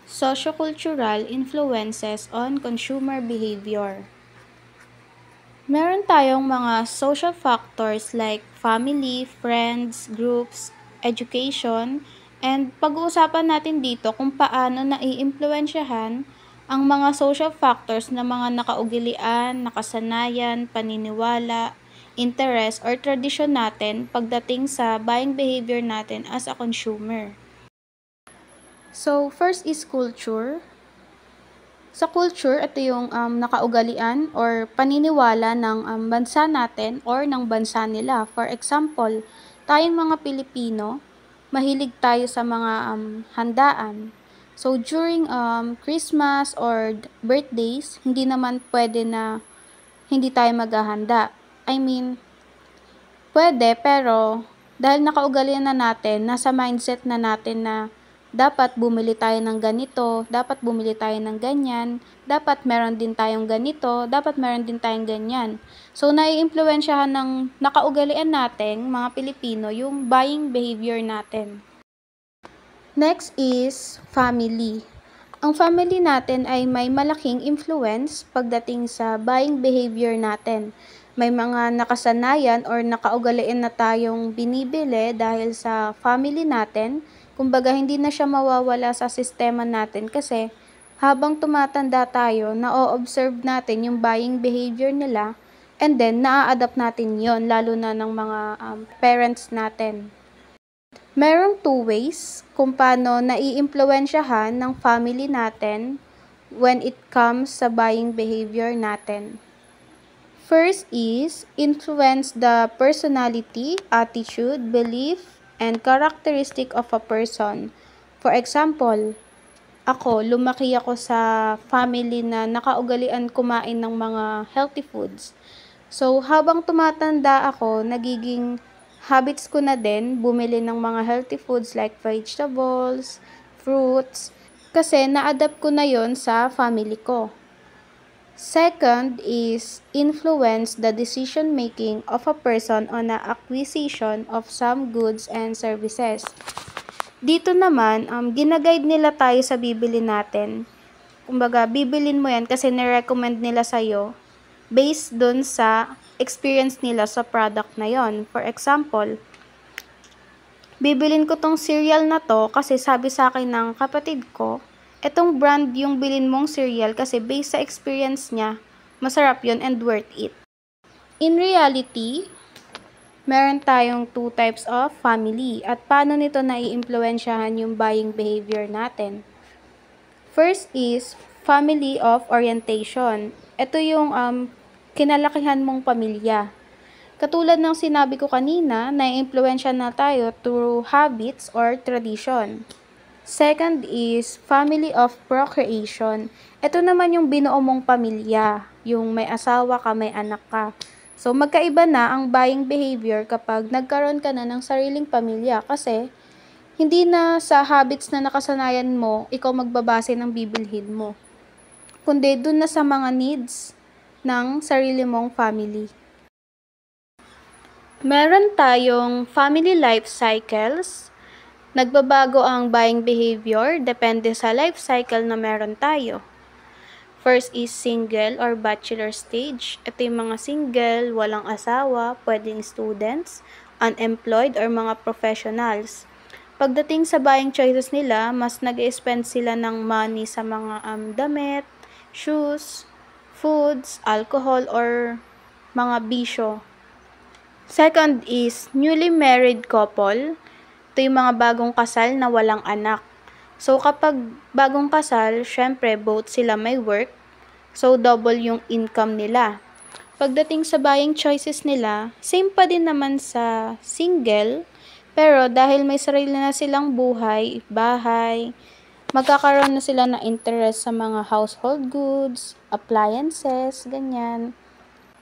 sociocultural influences on consumer behavior. Meron tayong mga social factors like family, friends, groups, education, and pag-uusapan natin dito kung paano naiimpluwensyahan ang mga social factors na mga nakaugilian, nakasanayan, paniniwala, interest, or tradisyon natin pagdating sa buying behavior natin as a consumer. So, first is culture. Sa culture, ito yung nakaugalian or paniniwala ng bansa natin or ng bansa nila. For example, tayong mga Pilipino, mahilig tayo sa mga handaan. So, during Christmas or birthdays, hindi naman pwede na hindi tayo maghahanda. I mean, pwede pero dahil nakaugalian na natin, nasa mindset na natin na dapat bumili tayo ng ganito, dapat bumili tayo ng ganyan, dapat meron din tayong ganito, dapat meron din tayong ganyan. So, naiimpluwensyahan ng nakaugalian natin, mga Pilipino, yung buying behavior natin. Next is family. Ang family natin ay may malaking influence pagdating sa buying behavior natin. May mga nakasanayan or nakaugalian na tayong binibili dahil sa family natin. Kumbaga, hindi na siya mawawala sa sistema natin kasi habang tumatanda tayo, na-observe natin yung buying behavior nila and then na-adapt natin yon lalo na ng mga parents natin. Merong two ways kung paano naiimpluwensyahan ng family natin when it comes sa buying behavior natin. First is influence the personality, attitude, belief, and characteristic of a person. For example, lumaki ako sa family na nakaugalian kumain ng mga healthy foods. So, habang tumatanda ako, nagiging habits ko na din bumili ng mga healthy foods like vegetables, fruits, kasi na-adapt ko na yon sa family ko. Second is influence the decision making of a person on the acquisition of some goods and services. Dito naman, ginaguide nila tayo sa bibili natin. Kumbaga, bibilin mo yan kasi nirecommend nila sa'yo based dun sa experience nila sa product na yon. For example, bibilin ko tong cereal na to kasi sabi sa akin ng kapatid ko, etong brand yung bilin mong cereal kasi based sa experience niya, masarap yun and worth it. In reality, meron tayong two types of family at paano nito naiimpluwensyahan yung buying behavior natin. First is family of orientation. Ito yung kinalakihan mong pamilya. Katulad ng sinabi ko kanina, naiimpluwensya na tayo through habits or tradition. Second is family of procreation. Ito naman yung binuo mong pamilya, yung may asawa ka, may anak ka. So, magkaiba na ang buying behavior kapag nagkaroon ka na ng sariling pamilya kasi hindi na sa habits na nakasanayan mo, ikaw magbabase ng bibilhin mo. kundi dun na sa mga needs ng sarili mong family. Meron tayong family life cycles. Nagbabago ang buying behavior depende sa life cycle na meron tayo. First is single or bachelor stage. Ito yung mga single, walang asawa, pwedeng students, unemployed, or mga professionals. Pagdating sa buying choices nila, mas nag-spend sila ng money sa mga damit, shoes, foods, alcohol, or mga bisyo. Second is newly married couple. Ito yung mga bagong kasal na walang anak. So, kapag bagong kasal, syempre, both sila may work. So, double yung income nila. Pagdating sa buying choices nila, same pa din naman sa single. Pero, dahil may sarili na silang buhay, bahay, magkakaroon na sila ng interest sa mga household goods, appliances, ganyan.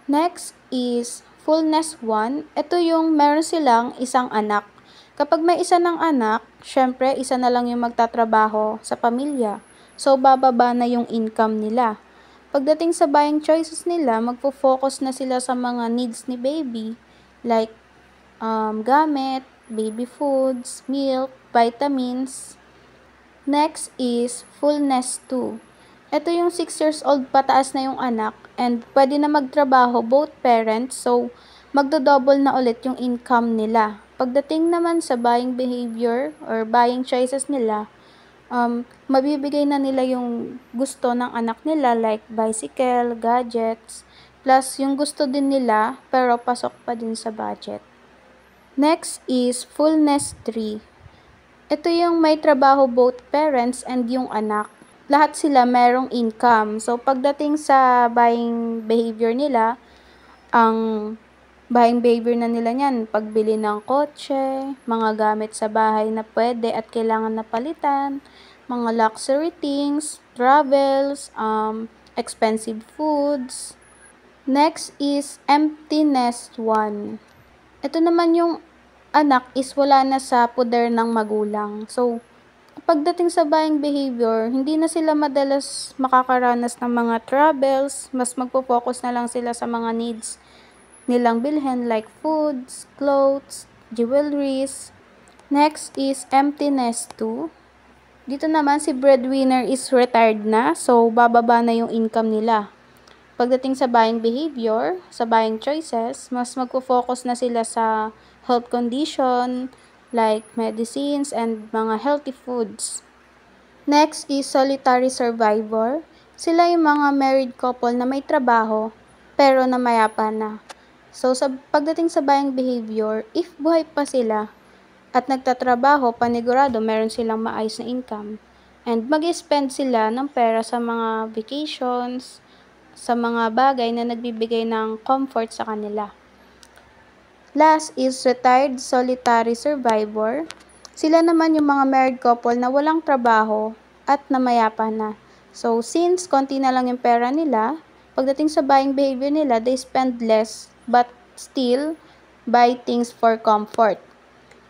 Next is fullness 1. Ito yung meron silang isang anak. Kapag may isa ng anak, syempre, isa na lang yung magtatrabaho sa pamilya. So, bababa na yung income nila. Pagdating sa buying choices nila, magpo-focus na sila sa mga needs ni baby, like gamit, baby foods, milk, vitamins. Next is fullness 2. Ito yung 6 years old pataas na yung anak and pwede na magtrabaho both parents, so magdo-double na ulit yung income nila. Pagdating naman sa buying behavior or buying choices nila, mabibigay na nila yung gusto ng anak nila like bicycle, gadgets, plus yung gusto din nila pero pasok pa din sa budget. Next is fullness 3. Ito yung may trabaho both parents and yung anak. Lahat sila merong income. So, pagdating sa buying behavior nila, ang buying behavior na nila niyan, pagbili ng kotse, mga gamit sa bahay na pwede at kailangan na palitan, mga luxury things, travels, expensive foods. Next is emptiness 1. Ito naman yung anak is wala na sa poder ng magulang. So, pagdating sa buying behavior, hindi na sila madalas makakaranas ng mga travels, mas magpo-focus na lang sila sa mga needs nilang bilhin like foods, clothes, jewelries. Next is emptiness 2. Dito naman si breadwinner is retired na, so bababa na yung income nila. Pagdating sa buying behavior, sa buying choices, mas magpo-focus na sila sa health condition, like medicines and mga healthy foods. Next is solitary survivor. Sila yung mga married couple na may trabaho pero namayapa na. So, pagdating sa buying behavior, if buhay pa sila at nagtatrabaho, panigurado meron silang maayos na income. And mag-spend sila ng pera sa mga vacations, sa mga bagay na nagbibigay ng comfort sa kanila. Last is retired solitary survivor. Sila naman yung mga married couple na walang trabaho at namayapa na. So, since konti na lang yung pera nila, pagdating sa buying behavior nila, they spend less but still buy things for comfort.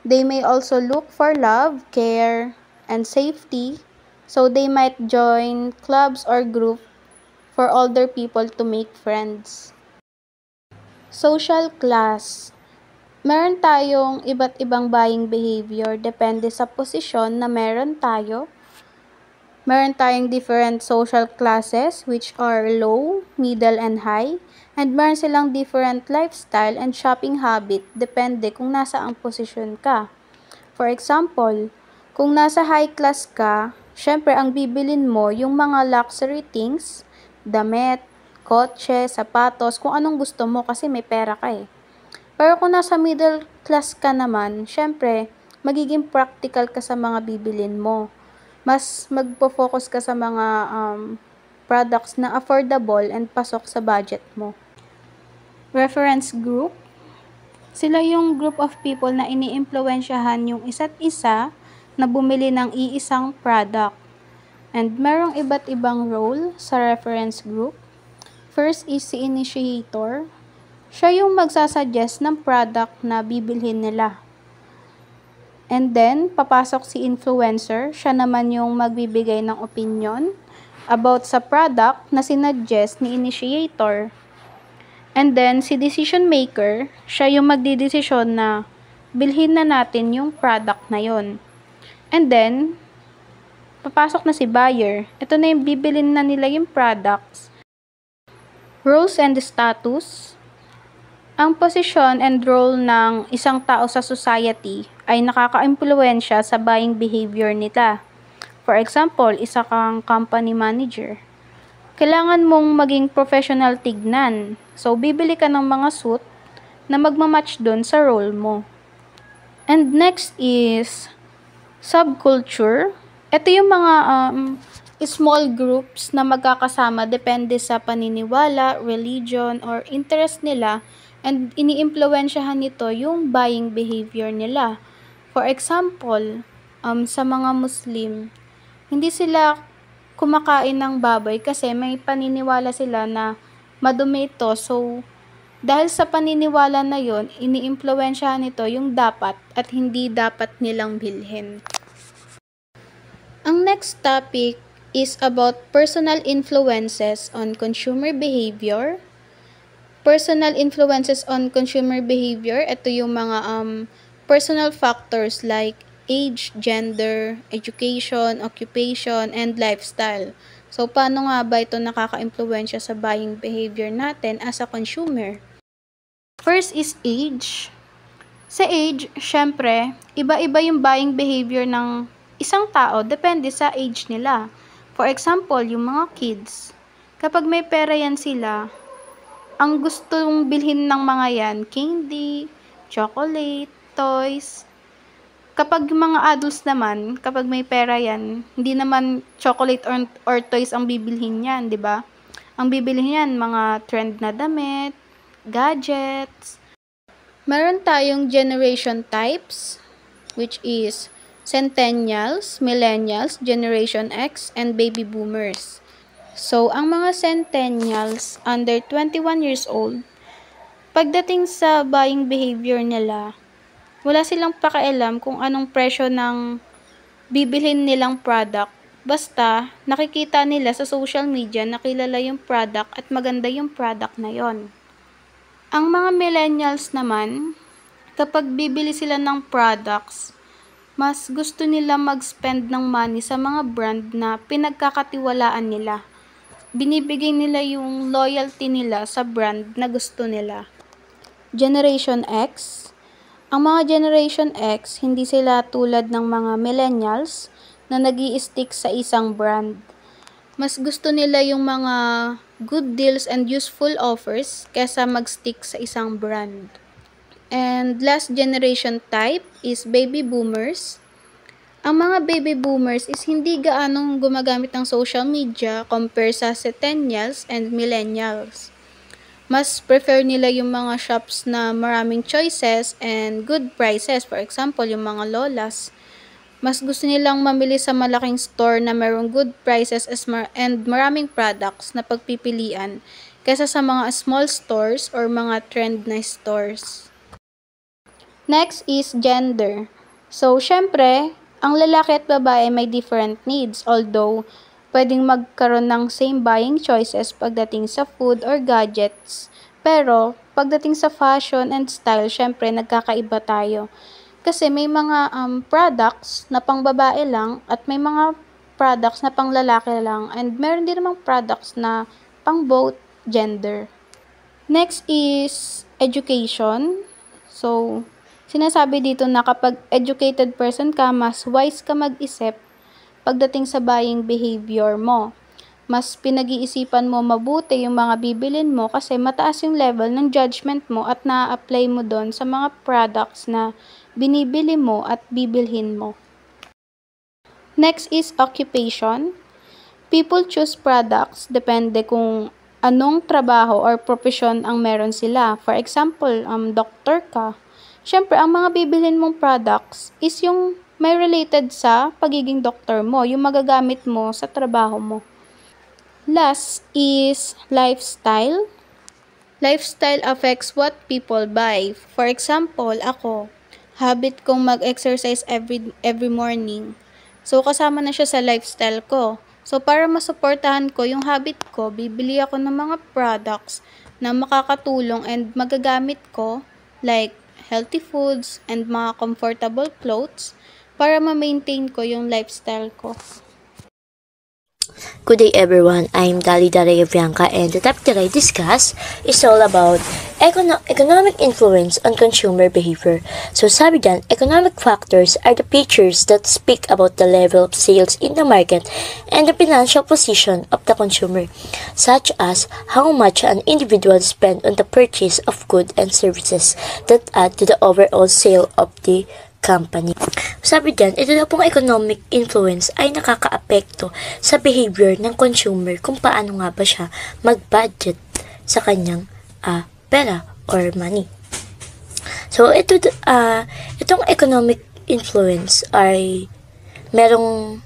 They may also look for love, care, and safety. So, they might join clubs or group for older people to make friends. Social class. Meron tayong iba't ibang buying behavior depende sa posisyon na meron tayo. Meron tayong different social classes which are low, middle, and high. And meron silang different lifestyle and shopping habit depende kung nasa ang posisyon ka. For example, kung nasa high class ka, syempre ang bibilin mo yung mga luxury things, damit, kotse, sapatos, kung anong gusto mo kasi may pera ka eh. Pero kung nasa middle class ka naman, syempre, magiging practical ka sa mga bibilin mo. Mas magpo-focus ka sa mga products na affordable and pasok sa budget mo. Reference group. Sila yung group of people na ini-impluwensyahan yung isa't isa na bumili ng iisang product. And merong iba't ibang role sa reference group. First is si initiator. Siya yung magsasuggest ng product na bibilhin nila. And then, papasok si influencer. Siya naman yung magbibigay ng opinion. about sa product na sinuggest ni initiator. And then, si decision maker, siya yung magdidesisyon na bilhin na natin yung product na yon. And then, papasok na si buyer. Ito na yung bibilin na nila yung products. Roles and status. Ang posisyon and role ng isang tao sa society ay nakaka-impluwensya sa buying behavior nila. For example, isa kang company manager. Kailangan mong maging professional tignan. So, bibili ka ng mga suit na magmamatch doon sa role mo. And next is subculture. Ito yung mga small groups na magkakasama depende sa paniniwala, religion, or interest nila, and iniimpluwensyahan nito yung buying behavior nila. For example, sa mga Muslim, hindi sila kumakain ng baboy kasi may paniniwala sila na madumi ito. So, dahil sa paniniwala na yon, iniimpluwensyahan nito yung dapat at hindi dapat nilang bilhin. Ang next topic is about personal influences on consumer behavior. Personal influences on consumer behavior, ito yung mga personal factors like age, gender, education, occupation, and lifestyle. So, paano nga ba ito nakaka-impluwensya sa buying behavior natin as a consumer? First is age. Sa age, syempre, iba-iba yung buying behavior ng isang tao, depende sa age nila. For example, yung mga kids, kapag may pera yan sila, ang gustong bilhin ng mga yan, candy, chocolate, toys. Kapag mga adults naman, kapag may pera yan, hindi naman chocolate or toys ang bibilhin yan, di ba? Ang bibilhin yan, mga trend na damit, gadgets. Meron tayong generation types, which is Centennials, Millennials, Generation X, and Baby Boomers. So, ang mga Centennials under 21 years old, pagdating sa buying behavior nila, wala silang pakialam kung anong presyo ng bibilhin nilang product. Basta, nakikita nila sa social media na kilala yung product at maganda yung product na yon. Ang mga millennials naman, kapag bibili sila ng products, mas gusto nila mag-spend ng money sa mga brand na pinagkakatiwalaan nila. Binibigay nila yung loyalty nila sa brand na gusto nila. Generation X. Ang mga Generation X, hindi sila tulad ng mga millennials na nag-i-stick sa isang brand. Mas gusto nila yung mga good deals and useful offers kesa mag-stick sa isang brand. And last generation type is Baby Boomers. Ang mga Baby Boomers is hindi gaanong gumagamit ng social media compare sa Centennials and Millennials. Mas prefer nila yung mga shops na maraming choices and good prices. For example, yung mga lolas. Mas gusto nilang mamili sa malaking store na mayroong good prices and maraming products na pagpipilian kaysa sa mga small stores or mga trend na stores. Next is gender. So, syempre, ang lalaki at babae may different needs, although pwedeng magkaroon ng same buying choices pagdating sa food or gadgets. Pero, pagdating sa fashion and style, syempre, nagkakaiba tayo. Kasi may mga products na pang babae lang at may mga products na pang lalaki lang. And meron din namang products na pang both gender. Next is education. So, sinasabi dito na kapag educated person ka, mas wise ka mag-isip pagdating sa buying behavior mo. Mas pinag-iisipan mo mabuti yung mga bibilin mo kasi mataas yung level ng judgment mo at na-apply mo doon sa mga products na binibili mo at bibilhin mo. Next is occupation. People choose products depende kung anong trabaho or profession ang meron sila. For example, doctor ka. Siyempre, ang mga bibilhin mong products is yung may related sa pagiging doktor mo, yung magagamit mo sa trabaho mo. Last is lifestyle. Lifestyle affects what people buy. For example, ako, habit kong mag-exercise every morning. So, kasama na siya sa lifestyle ko. So, para masuportahan ko yung habit ko, bibili ako ng mga products na makakatulong and magagamit ko, like healthy foods and mga comfortable clothes, para ma-maintain ko yung lifestyle ko. Good day everyone, I'm Dali Daria Bianca and the topic that I discuss is all about economic influence on consumer behavior. So sabi dyan, economic factors are the features that speak about the level of sales in the market and the financial position of the consumer, such as how much an individual spends on the purchase of goods and services that add to the overall sale of the company. Sabi dyan, ito daw pong economic influence ay nakakaapekto sa behavior ng consumer kung paano nga ba siya mag-budget sa kanyang pera or money. So, itong economic influence ay merong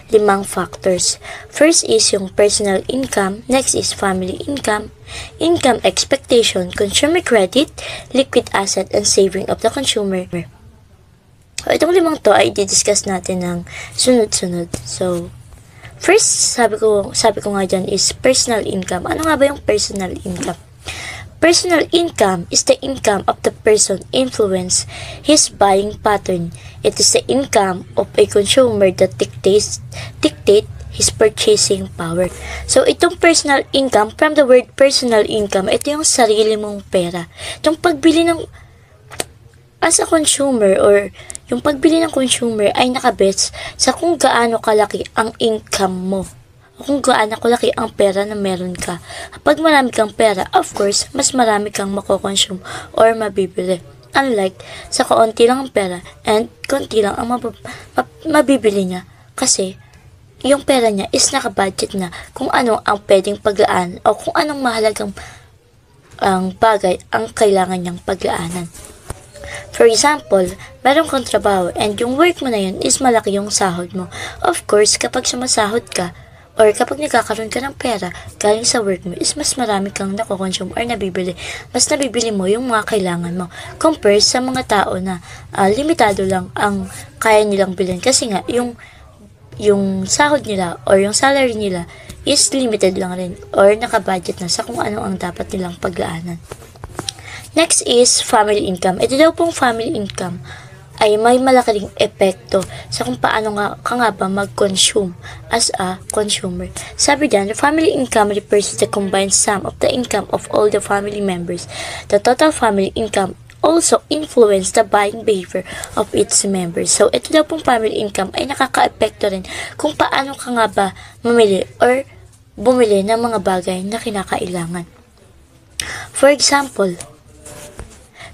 5 factors. First is yung personal income, next is family income, income expectation, consumer credit, liquid asset, and saving of the consumer. So, itong 5 to ay i-discuss natin ng sunod-sunod. So, first, sabi ko nga dyan is personal income. Ano nga ba yung personal income? Personal income is the income of the person influence his buying pattern. It is the income of a consumer that dictate his purchasing power. So, itong personal income, from the word personal income, ito yung sarili mong pera. Itong pagbili ng, as a consumer, or yung pagbili ng consumer ay nakabets sa kung gaano kalaki ang income mo. Kung gaano kalaki ang pera na meron ka. Kapag marami kang pera, of course, mas marami kang makokonsume or mabibili. Unlike sa kaunti lang ang pera and konti lang ang mabibili niya. Kasi, yung pera niya is nakabudget na kung ano ang pwedeng paglaan o kung anong mahalagang bagay ang kailangan niyang paglaanan. For example, meron kang trabaho and yung work mo na yun is malaki yung sahod mo. Of course, kapag sumasahod ka, or kapag nagkakaroon ka ng pera galing sa work mo, is mas marami kang nakokonsume or nabibili. Mas nabibili mo yung mga kailangan mo. Compare sa mga tao na limitado lang ang kaya nilang bilhin. Kasi nga, yung sahod nila or yung salary nila is limited lang rin or nakabudget na sa kung ano ang dapat nilang paglaanan. Next is family income. Ito daw pong family income ay may malaki ring epekto sa kung paano ka nga ba mag-consume as a consumer. Sabi dyan, the family income refers to the combined sum of the income of all the family members. The total family income also influence the buying behavior of its members. So, ito daw pong family income ay nakaka-epekto rin kung paano ka nga ba mamili or bumili ng mga bagay na kinakailangan. For example,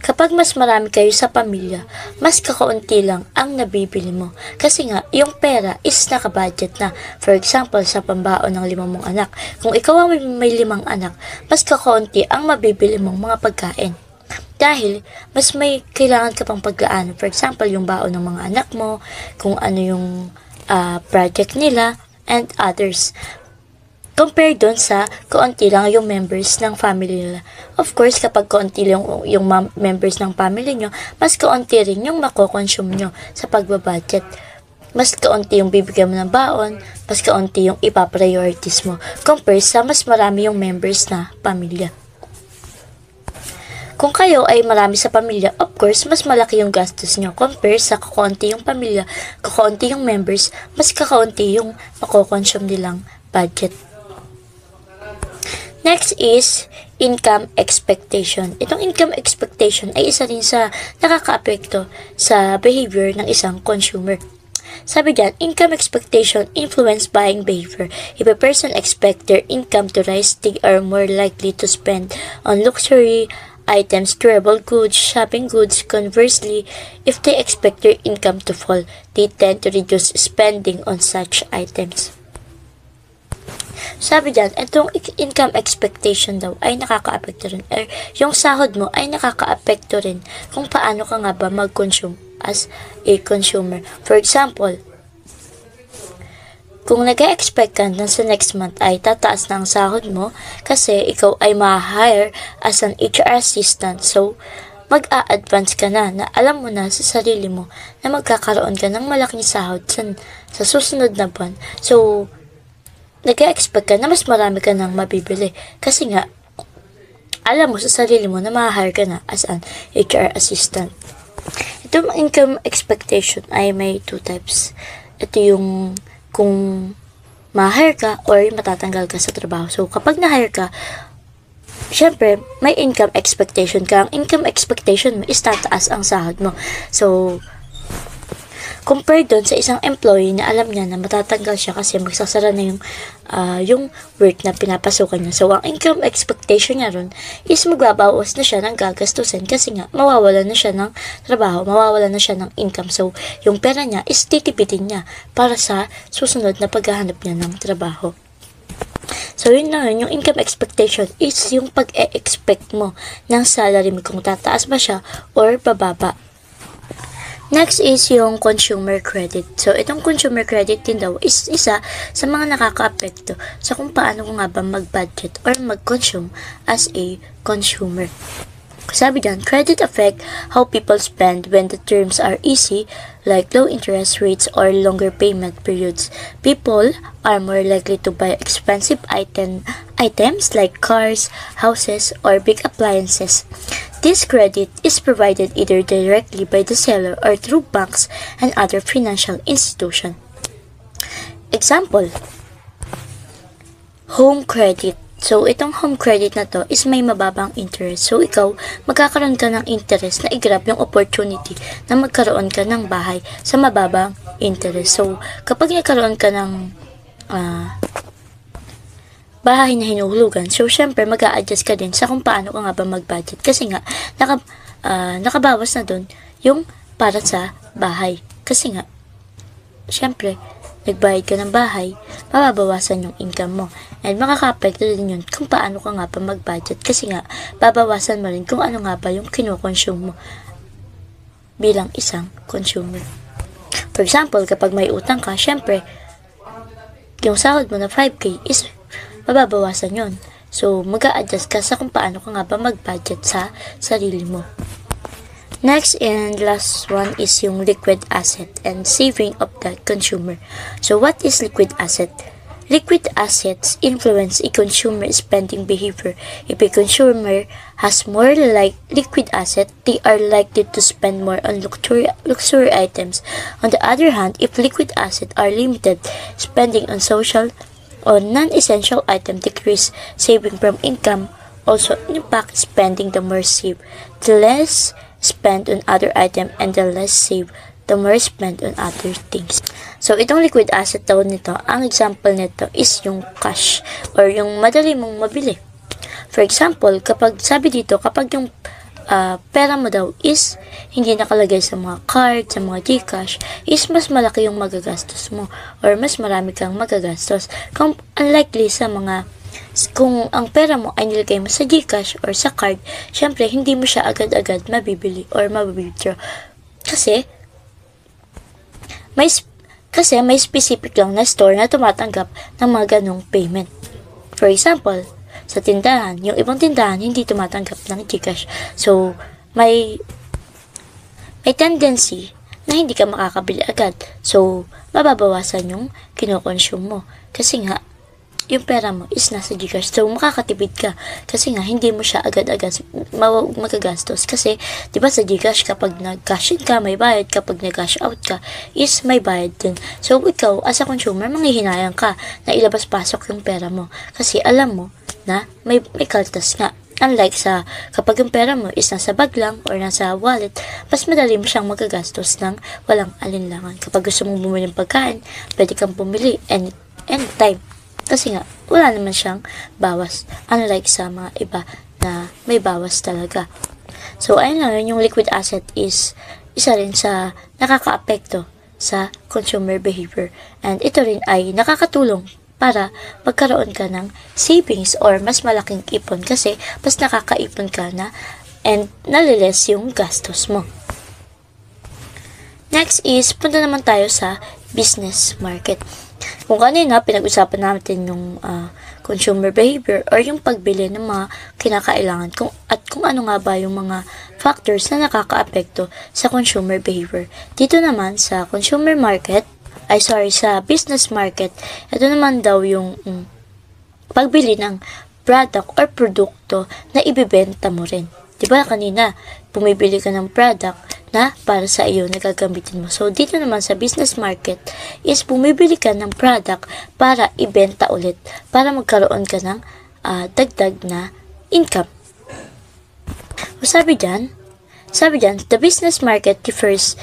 kapag mas marami kayo sa pamilya, mas kakaunti lang ang nabibili mo. Kasi nga, yung pera is nakabudget na. For example, sa pambaon ng 5 mong anak. Kung ikaw ay may 5 anak, mas kakaunti ang mabibili mong mga pagkain. Dahil, mas may kailangan ka pang paglaan. For example, yung baon ng mga anak mo, kung ano yung project nila, and others. Compare doon sa kaunti lang yung members ng family nila. Of course, kapag kaunti lang yung members ng family nyo, mas kaunti rin yung makokonsume nyo sa pagbabudget. Mas kaunti yung bibigyan mo ng baon, mas kaunti yung ipapriorities mo. Compare sa mas marami yung members na pamilya. Kung kayo ay marami sa pamilya, of course, mas malaki yung gastos nyo. Compare sa kakaunti yung pamilya, kakaunti yung members, mas kakaunti yung makokonsume nilang budget. Next is income expectation. Itong income expectation ay isa rin sa nakaka-apekto sa behavior ng isang consumer. Sabi dyan, income expectation influence buying behavior. If a person expects their income to rise, they are more likely to spend on luxury items, durable goods, shopping goods. Conversely, if they expect their income to fall, they tend to reduce spending on such items. Sabi dyan, itong income expectation daw ay nakaka-apekto rin. Yung sahod mo ay nakaka-apekto rin kung paano ka nga ba mag-consume as a consumer. For example, kung nag-expect ka na sa next month ay tataas na ang sahod mo kasi ikaw ay ma-hire as an HR assistant. So, mag-a-advance ka na alam mo na sa sarili mo na magkakaroon ka ng malaking sahod sa susunod na buwan. So, nag-expect ka na mas marami ka nang mabibili. Kasi nga, alam mo sa sarili mo na ma-hire ka na as an HR assistant. Itong income expectation ay may 2 types. Ito yung kung ma-hire ka or matatanggal ka sa trabaho. So, kapag na-hire ka, syempre, may income expectation ka. Ang income expectation mo is tataas ang sahod mo. So, compared doon sa isang employee na alam niya na matatanggal siya kasi magsasara na yung work na pinapasukan niya. So, ang income expectation niya ron is magbabawas na siya ng gagastusin kasi nga mawawala na siya ng trabaho, mawawala na siya ng income. So, yung pera niya is titipitin niya para sa susunod na paghahanap niya ng trabaho. So, yun lang yun. Yung income expectation is yung pag-e-expect mo ng salary mo kung tataas ba siya or bababa. Next is yung consumer credit. So, itong consumer credit din daw is isa sa mga nakaka-apekto sa kung paano ko nga ba mag-budget or mag-consume as a consumer. Sabi dyan, credit affect how people spend when the terms are easy, like low interest rates or longer payment periods. People are more likely to buy expensive items like cars, houses, or big appliances. This credit is provided either directly by the seller or through banks and other financial institutions. Example, home credit. So, itong home credit na to is may mababang interest. So, ikaw, magkakaroon ka ng interest na i-grab yung opportunity na magkaroon ka ng bahay sa mababang interest. So, kapag nagkaroon ka ng bahay na hinuhulugan, so, syempre, mag-a-adjust ka din sa kung paano ka nga ba mag-budget. Kasi nga, nakabawas na dun yung para sa bahay. Kasi nga, syempre, nagbayad ka ng bahay, mababawasan yung income mo. And makaka-apekto din yun kung paano ka nga pa mag-budget. Kasi nga, babawasan mo rin kung ano nga ba yung kinokonsume mo bilang isang consumer. For example, kapag may utang ka, syempre, yung sahod mo na 5K is mababawasan yun. So, mag-a-adjust ka sa kung paano ka nga ba mag-budget sa sarili mo. Next and last one is yung liquid asset and saving of the consumer. So, what is liquid asset? Liquid assets influence a consumer spending behavior. If a consumer has more like liquid asset, they are likely to spend more on luxury items. On the other hand, if liquid assets are limited, spending on social or non-essential item decrease. Saving from income also impact spending. The more save, the less spend on other item, and the less save, the more spend on other things. So, itong liquid asset daw nito, ang example nito is yung cash or yung madali mong mabili. For example, kapag sabi dito, kapag yung pera mo daw is hindi nakalagay sa mga card, sa mga Gcash, is mas malaki yung magagastos mo or mas marami kang magagastos. Unlikely sa mga kung ang pera mo ay nilagay mo sa Gcash or sa card, syempre hindi mo siya agad-agad mabibili or mabibidyo. Kasi may specific lang na store na tumatanggap ng mga ganong payment. For example, sa tindahan, yung ibang tindahan hindi tumatanggap ng Gcash. So, may tendency na hindi ka makakabili agad. So, mababawasan yung kinokonsume mo. Kasi nga, yung pera mo is nasa Gcash. So, makakatipid ka. Kasi nga, hindi mo siya agad-agad magagastos. Kasi, di ba sa Gcash, kapag nag-cash in ka, may bayad. Kapag nag-cash out ka, is may bayad din. So, ikaw, as a consumer, manghihinayang ka na ilabas-pasok yung pera mo. Kasi, alam mo na may kaltas nga. Unlike sa kapag yung pera mo is nasa bag lang or nasa wallet, mas madali mo siyang magagastos ng walang alinlangan. Kapag gusto mong bumili ng pagkain, pwede kang bumili anytime. Kasi nga, wala naman siyang bawas. Unlike sa mga iba na may bawas talaga. So, ayun lang yun, yung liquid asset is isa rin sa nakaka-apekto sa consumer behavior. And ito rin ay nakakatulong para magkaroon ka ng savings or mas malaking ipon kasi mas nakakaipon ka na and naliles yung gastos mo. Next is, punta naman tayo sa business market. Kung kanina, pinag-usapan natin yung consumer behavior or yung pagbili ng mga kinakailangan at kung ano nga ba yung mga factors na nakaka-apekto sa consumer behavior. Dito naman sa consumer market, sa business market, ito naman daw yung pagbili ng product or produkto na ibebenta mo rin. Diba kanina, bumibili ka ng product na para sa iyo na gagamitin mo. So, dito naman sa business market is bumibili ka ng product para ibenta ulit, para magkaroon ka ng dagdag na income. Sabi dyan, the business market differs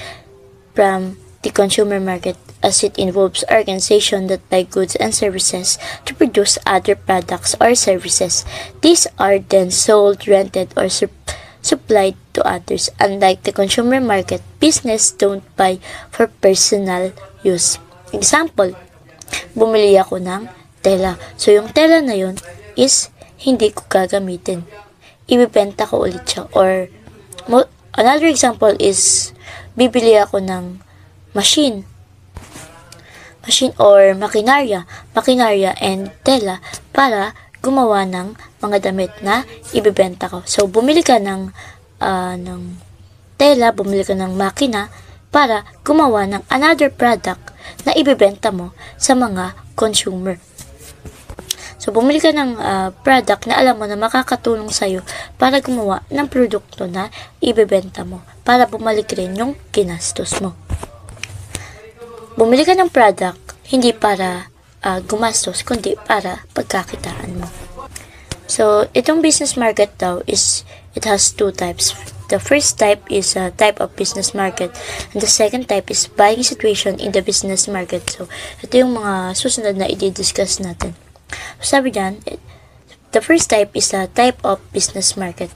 from the consumer market as it involves organizations that buy goods and services to produce other products or services. These are then sold, rented, or supplied to others. Unlike the consumer market, business don't buy for personal use. Example, bumili ako ng tela. So, yung tela na yun is hindi ko gagamitin. Ibibenta ko ulit siya. Or, another example is, bibili ako ng machine or makinarya and tela para gumawa ng mga damit na ibebenta ko. So, bumili ka ng tela, bumili ka ng makina para gumawa ng another product na ibebenta mo sa mga consumer. So, bumili ka ng product na alam mo na makakatulong sa'yo para gumawa ng produkto na ibebenta mo para bumalik rin yung ginastos mo. Bumili ka ng product hindi para gumastos, kundi para pagkakitaan mo. So, itong business market daw is, it has two types. The first type is a type of business market, and the second type is buying situation in the business market. So, ito yung mga susunod na i-discuss natin. So, sabi dyan, the first type is a type of business market.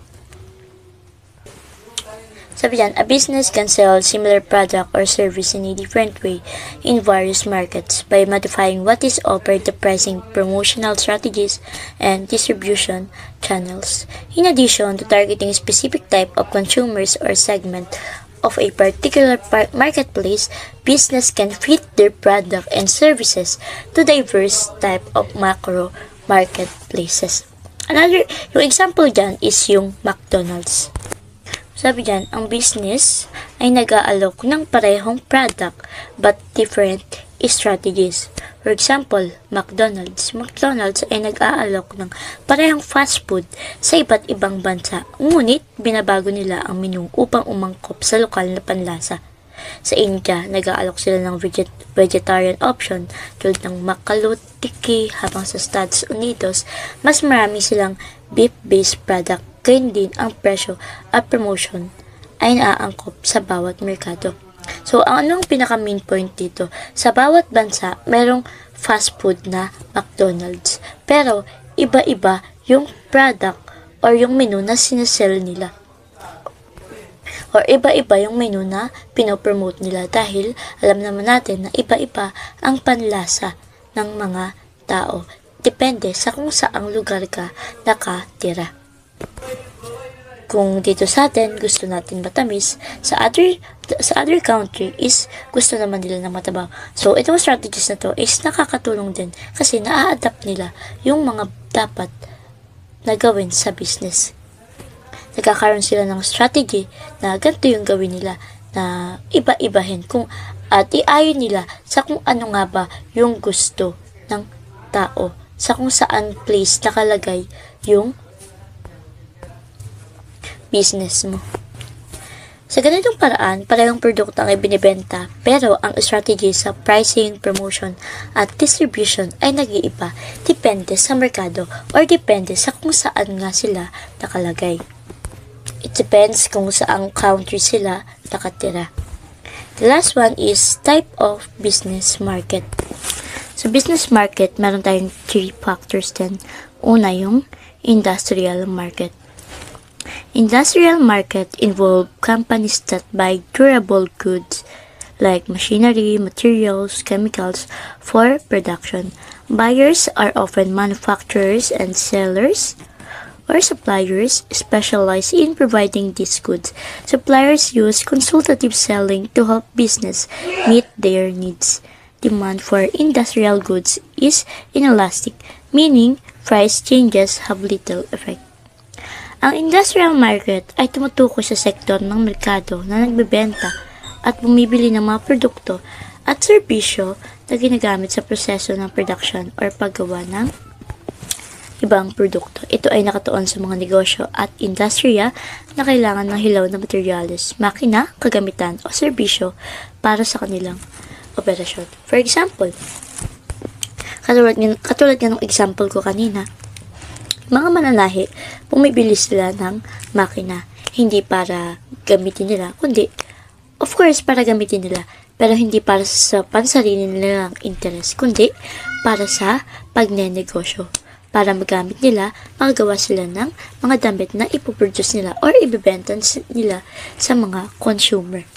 Sabi dyan, a business can sell similar product or service in a different way in various markets by modifying what is offered, the pricing, promotional strategies, and distribution channels. In addition to targeting a specific type of consumers or segment of a particular marketplace, business can fit their product and services to diverse type of macro marketplaces. Yung example dyan is yung McDonald's. Sabi dyan, ang business ay nag-aalok ng parehong product but different strategies. For example, McDonald's ay nag-aalok ng parehong fast food sa iba't ibang bansa. Ngunit, binabago nila ang menu upang umangkop sa lokal na panlasa. Sa India, nag-aalok sila ng vegetarian option tulad ng Makalut Tikki, habang sa Estados Unidos, mas marami silang beef-based product. Gayun din ang presyo at promotion ay naaangkop sa bawat merkado. So, anong pinaka-main point dito? Sa bawat bansa, merong fast food na McDonald's. Pero, iba-iba yung product or yung menu na sinesell nila. Or iba-iba yung menu na pinopromote nila dahil alam naman natin na iba-iba ang panlasa ng mga tao. Depende sa kung saang lugar ka nakatira. Kung dito sa atin, gusto natin matamis, sa other country is gusto naman nila na matabaw. So, itong strategies na to is nakakatulong din kasi naa-adapt nila yung mga dapat na gawin sa business. Nagkakaroon sila ng strategy na ganito yung gawin nila na iba-ibahin at iayon nila sa kung ano nga ba yung gusto ng tao, sa kung saan place nakalagay yung business mo. Sa ganitong paraan, parehong produkto ang ibinibenta, pero ang strategy sa pricing, promotion, at distribution ay nag-iiba depende sa merkado or depende sa kung saan nga sila nakalagay. It depends kung saang country sila nakatira. The last one is type of business market. Sa business market, meron tayong 3 factors din. Una yung industrial market. Industrial market involve companies that buy durable goods like machinery, materials, chemicals for production. Buyers are often manufacturers and sellers or suppliers specialized in providing these goods. Suppliers use consultative selling to help business meet their needs. Demand for industrial goods is inelastic, meaning price changes have little effect. Ang industrial market ay tumutukoy sa sektor ng merkado na nagbebenta at bumibili ng mga produkto at serbisyo na ginagamit sa proseso ng production or paggawa ng ibang produkto. Ito ay nakatuon sa mga negosyo at industriya na kailangan ng hilaw na materyales, makina, kagamitan o serbisyo para sa kanilang operasyon. For example, katulad ng example ko kanina, mga mananahi, bumibili sila ng makina, hindi para gamitin nila, kundi, of course, para gamitin nila, pero hindi para sa pansarili nilang interes, kundi para sa pagnenegosyo. Para magamit nila, magagawa sila ng mga damit na ipoproduce nila or ibibenta nila sa mga consumer.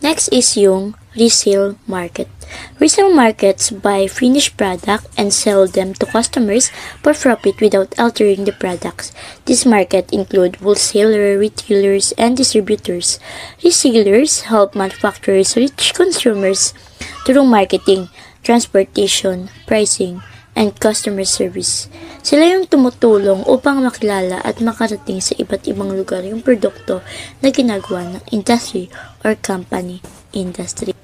Next is yung resale market. Resale markets buy finished product and sell them to customers for profit without altering the products. This market include wholesalers, retailers, and distributors. Resellers help manufacturers reach consumers through marketing, transportation, pricing, and customer service. Sila yung tumutulong upang makilala at makarating sa iba't ibang lugar yung produkto na ginagawa ng industry or company industry.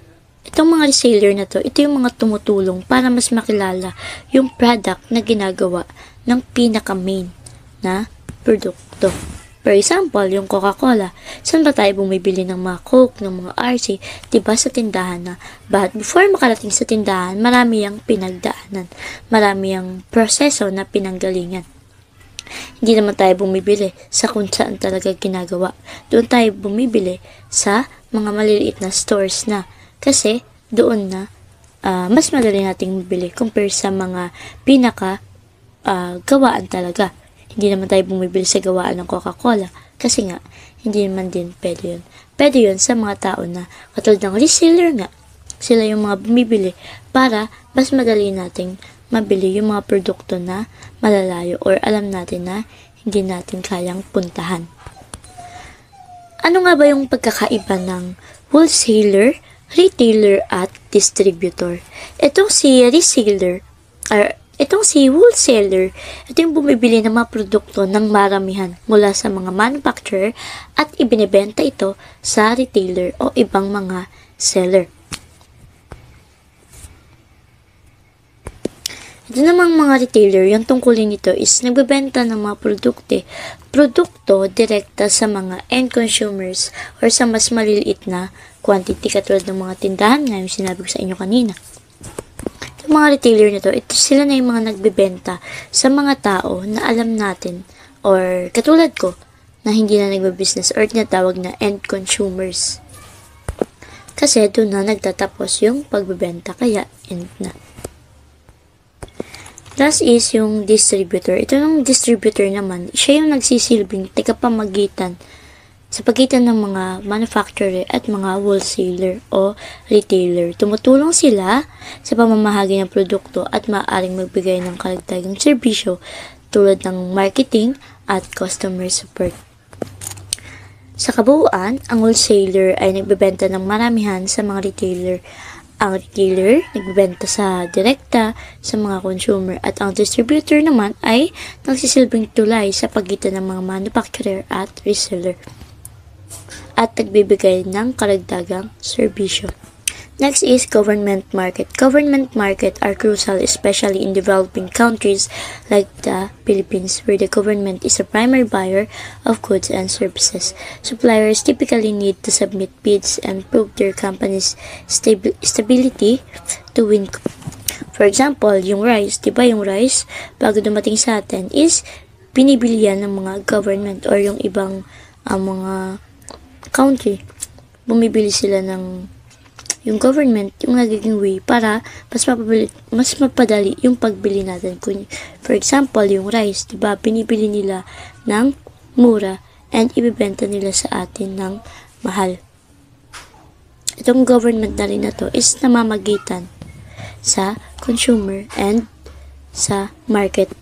Itong mga reseller na to, ito yung mga tumutulong para mas makilala yung product na ginagawa ng pinaka-main na produkto. For example, yung Coca-Cola. Saan ba tayo bumibili ng mga Coke, ng mga RC? Diba sa tindahan na? But before makarating sa tindahan, marami yung pinagdaanan. Marami yung proseso na pinanggalingan. Hindi naman tayo bumibili sa kung saan talaga ginagawa. Doon tayo bumibili sa mga maliliit na stores na. Kasi doon na mas madali nating mabili compare sa mga gawaan talaga. Hindi naman tayo bumibili sa gawaan ng Coca-Cola kasi nga, hindi naman din pwede yun. Pwede yun sa mga tao na katulad ng reseller nga. Sila yung mga bumibili para mas madali nating mabili yung mga produkto na malalayo or alam natin na hindi natin kayang puntahan. Ano nga ba yung pagkakaiba ng wholesaler, retailer, at distributor? Itong si wholesaler, ito yung bumibili ng mga produkto ng maramihan mula sa mga manufacturer at ibinebenta ito sa retailer o ibang mga seller. Ito namang mga retailer, yung tungkulin nito is nagbebenta ng mga produkto direkta sa mga end consumers or sa mas maliliit na quantity katulad ng mga tindahan nga yung sinabi ko sa inyo kanina. Yung mga retailer nito, ito sila na yung mga nagbebenta sa mga tao na alam natin or katulad ko na hindi na nagbe-business or tinatawag na end consumers. Kasi doon na nagtatapos yung pagbebenta kaya end na. Last is yung distributor. Ito yung distributor naman, siya yung nagsisilbing tagapamagitan sa pagitan ng mga manufacturer at mga wholesaler o retailer. Tumutulong sila sa pamamahagi ng produkto at maaaring magbigay ng karagdagang serbisyo tulad ng marketing at customer support. Sa kabuuan, ang wholesaler ay nagbebenta ng maramihan sa mga retailer. Ang retailer nagbebenta sa direkta sa mga consumer at ang distributor naman ay nagsisilbing tulay sa pagitan ng mga manufacturer at reseller at nagbibigay ng karagdagang serbisyo. Next is government market. Government market are crucial especially in developing countries like the Philippines where the government is a primary buyer of goods and services. Suppliers typically need to submit bids and prove their company's stability to win. For example, yung rice, diba yung rice bago dumating sa atin is binibilihan ng mga government or yung ibang mga country. Bumibili sila ng yung government, yung nagiging way para mas mapadali yung pagbili natin. For example, yung rice, diba, binibili nila ng mura and ibibenta nila sa atin ng mahal. Itong government na rin na to is namamagitan sa consumer and sa market.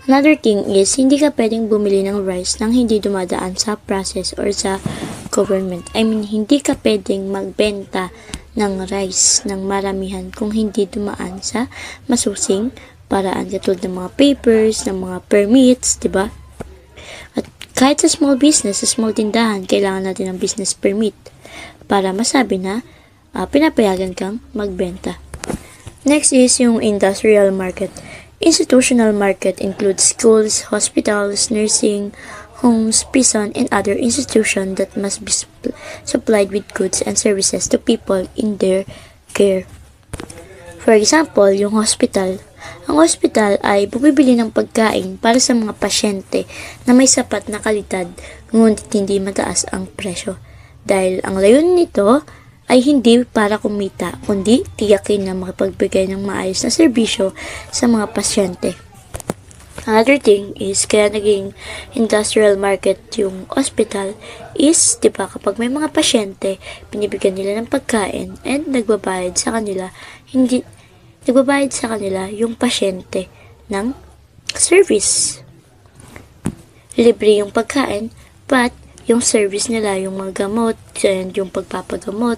Another thing is, hindi ka pwedeng bumili ng rice nang hindi dumadaan sa process or sa government. I mean, hindi ka pwedeng magbenta ng rice ng maramihan kung hindi dumaan sa masusing paraan katulad ng mga papers, ng mga permits, diba? At kahit sa small business, sa small tindahan, kailangan natin ng business permit para masabi na pinapayagan kang magbenta. Next is yung industrial market. Institutional market includes schools, hospitals, nursing, homes, prison, and other institutions that must be supplied with goods and services to people in their care. For example, yung hospital. Ang hospital ay bumibili ng pagkain para sa mga pasyente na may sapat na kalidad, ngunit hindi mataas ang presyo. Dahil ang layunin nito ay hindi para kumita, kundi tiyakin na makapagbigay ng maayos na serbisyo sa mga pasyente. Another thing is, kaya naging industrial market yung hospital is, di ba, kapag may mga pasyente, binibigyan nila ng pagkain and nagbabayad sa kanila yung pasyente ng service. Libre yung pagkain, but yung service nila, yung mga gamot, and yung pagpapagamot,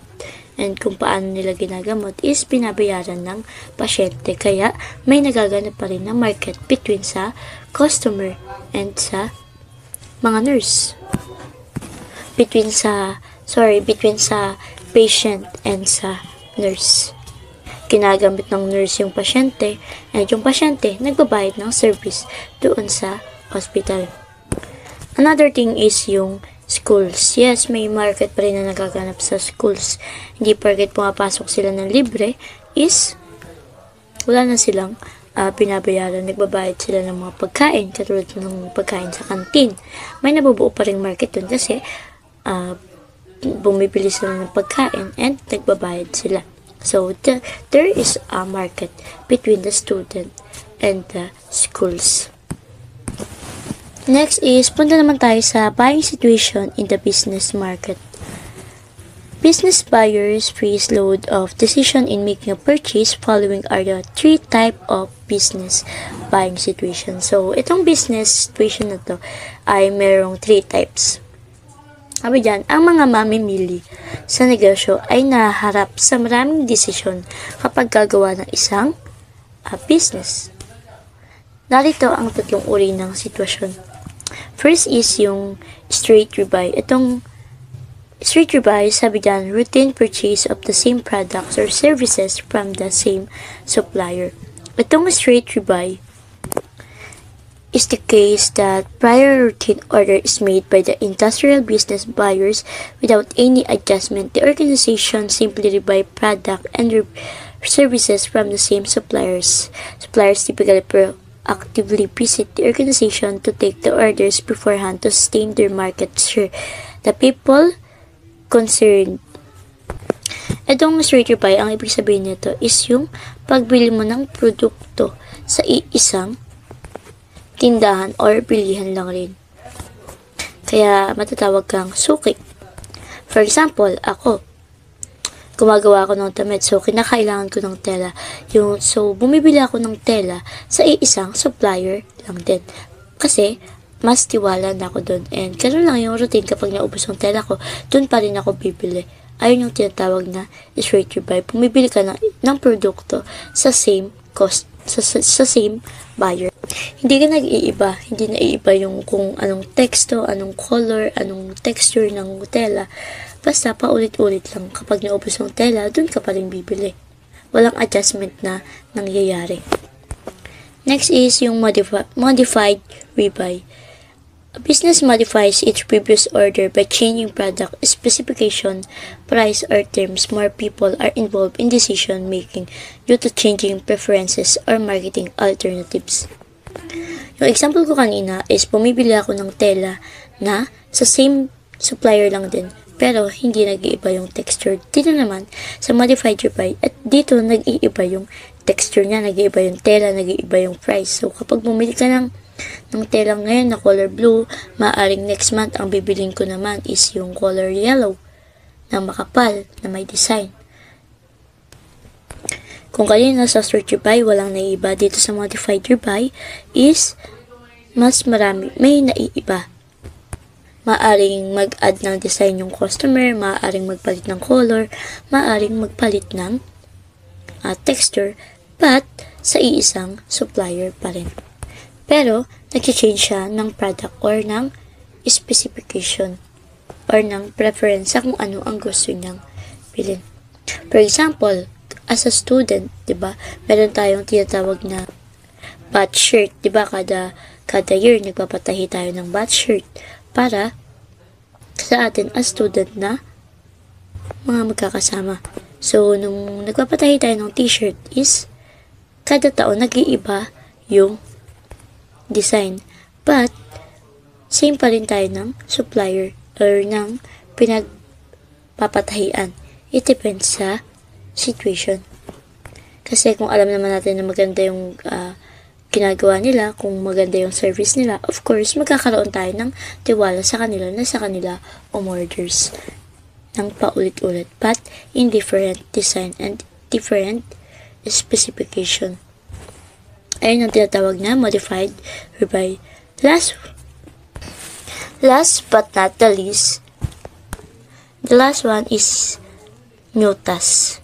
and kung paano nila ginagamot is binabayaran ng pasyente. Kaya may nagaganap pa rin na market between sa customer and sa mga nurse. Between sa patient and sa nurse. Ginagamit ng nurse yung pasyente, and yung pasyente nagbabayad ng service doon sa hospital. Another thing is yung schools. Yes, may market pa rin na nagaganap sa schools. Hindi porket pumapasok sila ng libre is wala na silang binabayaran. Nagbabayad sila ng mga pagkain, katulad ng pagkain sa kantin. May nabubuo pa rin market dun kasi bumibili sila ng pagkain and nagbabayad sila. So, there is a market between the student and the schools. Next is, punta naman tayo sa buying situation in the business market. Business buyers face load of decision in making a purchase. Following are the 3 type of business buying situation. So, itong business situation na to ay merong 3 types. Sabi dyan, ang mga mamimili sa negosyo ay naharap sa maraming desisyon kapag gagawa ng isang business. Narito ang 3 uri ng sitwasyon. First is yung straight rebuy. Itong straight rebuy, sabi dyan, routine purchase of the same products or services from the same supplier. Itong straight rebuy is the case that prior routine order is made by the industrial business buyers without any adjustment. The organization simply rebuy product and services from the same suppliers. Suppliers typically actively visit the organization to take the orders beforehand to sustain their market share. The people concerned. Itong straight rebuy, ang ibig sabihin nito is yung pagbili mo ng produkto sa isang tindahan or bilihan lang rin. Kaya matatawag kang suki. For example, ako, gumagawa ako ng damit, so kinakailangan ko ng tela. So, bumibili ako ng tela sa isang supplier lang din. Kasi, mas tiwala na ako doon. And, ganoon lang yung routine kapag naubos yung tela ko, doon pa rin ako bibili. Ayun yung tinatawag na straight rebuy. Bumibili ka ng produkto sa same cost, sa same buyer. Hindi ka nag-iiba. Hindi naiiba yung kung anong teksto, anong color, anong texture ng tela. Basta paulit-ulit lang. Kapag naubos yung tela, dun ka pa rin bibili. Walang adjustment na nangyayari. Next is yung modified rebuy. A business modifies its previous order by changing product specification, price, or terms. More people are involved in decision making due to changing preferences or marketing alternatives. Yung example ko kanina is bumibili ako ng tela na sa same supplier lang din, pero hindi nag-iiba yung texture. Dito naman, sa modified rebuy, at dito nag-iiba yung texture niya, nag-iiba yung tela, nag-iiba yung price. So, kapag bumili ka ng tela ngayon na color blue, maaring next month ang bibilin ko naman is yung color yellow na makapal, na may design. Kung kanina sa straight rebuy, walang naiiba, dito sa modified rebuy is mas marami, may naiiba. Maaring mag-add ng design yung customer, maaring magpalit ng color, maaring magpalit ng texture, but sa iisang supplier pa rin. Pero, nag-change siya ng product or ng specification or ng preference sa kung ano ang gusto niyang bilhin. For example, as a student, 'di ba? Meron tayong tinatawag na batch shirt, 'di ba? Kada year nagpapatahi tayo ng batch shirt para sa atin as student na mga magkakasama. So, nung nagpapatahi tayo ng t-shirt is kada taon nag-iiba yung design. But, same pa rin tayo ng supplier or ng pinagpapatahian. It depends sa situation. Kasi kung alam naman natin na maganda yung ginagawa nila, kung maganda yung service nila, of course, magkakaroon tayo ng tiwala sa kanila na sa kanila umorders ng paulit-ulit, but in different design and different specification. Ayun ang tinatawag na modified whereby last but not the least, the last one is MUTAS.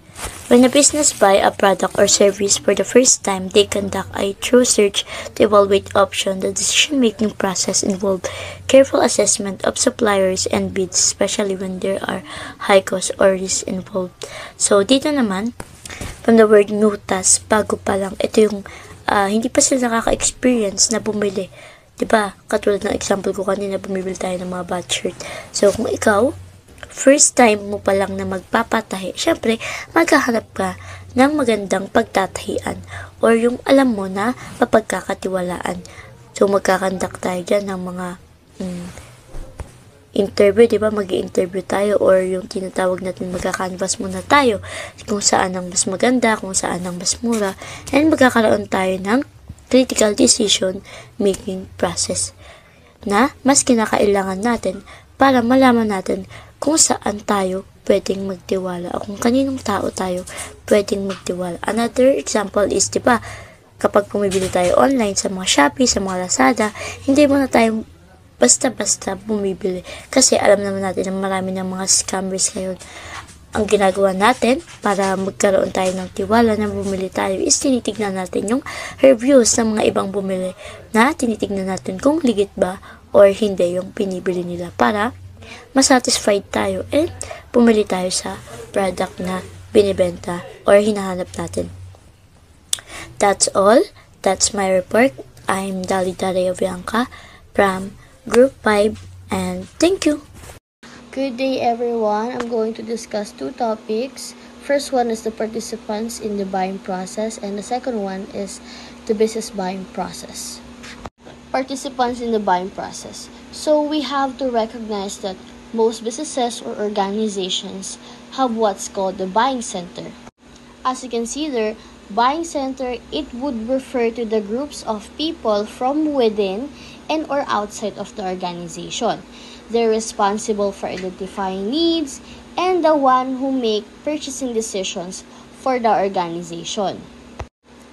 When a business buy a product or service for the first time, they conduct a thorough search to evaluate options. The decision-making process involves careful assessment of suppliers and bids, especially when there are high costs or risks involved. So, dito naman, from the word MUTAS, bago pa lang, ito yung hindi pa sila nakaka-experience na bumili. Diba? Katulad ng example ko kanina, bumibili tayo ng mga batch shirt. So, kung ikaw, first time mo pa lang na magpapatahi, syempre, maghahanap ka ng magandang pagtatahian or yung alam mo na mapagkakatiwalaan. So, magkakandak tayo dyan ng mga interview, di ba? Mag-i-interview tayo or yung tinatawag natin magka-canvas muna tayo kung saan ang mas maganda, kung saan ang mas mura, and magkakaroon tayo ng critical decision making process na mas kinakailangan natin para malaman natin kung saan tayo pwedeng magtiwala o kung kaninong tao tayo pwedeng magtiwala. Another example is, di ba, kapag pumibili tayo online sa mga Shopee, sa mga Lazada, hindi mo na tayo basta-basta bumibili. Kasi alam naman natin na marami ng mga scammers ngayon. Ang ginagawa natin para magkaroon tayo ng tiwala na bumili tayo is tinitignan natin yung reviews ng mga ibang bumili na tinitignan natin kung legit ba or hindi yung pinibili nila para masatisfied tayo and bumili tayo sa product na binibenta or hinahanap natin. That's all. That's my report. I'm Dalida Reyobianca from Group 5 and thank you. Good day everyone. I'm going to discuss two topics. First one is the participants in the buying process and the second one is the business buying process. Participants in the buying process. So we have to recognize that most businesses or organizations have what's called the buying center. As you can see there, buying center, it would refer to the groups of people from within and or outside of the organization. They're responsible for identifying needs and the one who make purchasing decisions for the organization.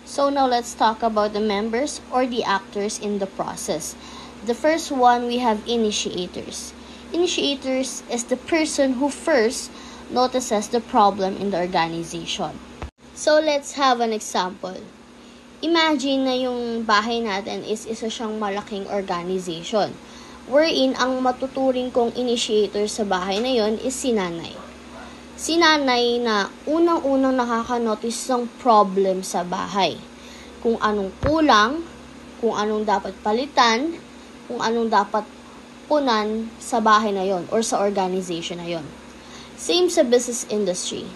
So now let's talk about the members or the actors in the process. The first one, we have initiators. Initiators is the person who first notices the problem in the organization. So let's have an example. Imagine na yung bahay natin is isa siyang malaking organization, wherein ang matuturing kong initiator sa bahay na yon is si nanay. Si nanay na unang-unang nakaka-notice ng problem sa bahay. Kung anong kulang, kung anong dapat palitan, kung anong dapat punan sa bahay na yon or sa organization na yon. Same sa business industry.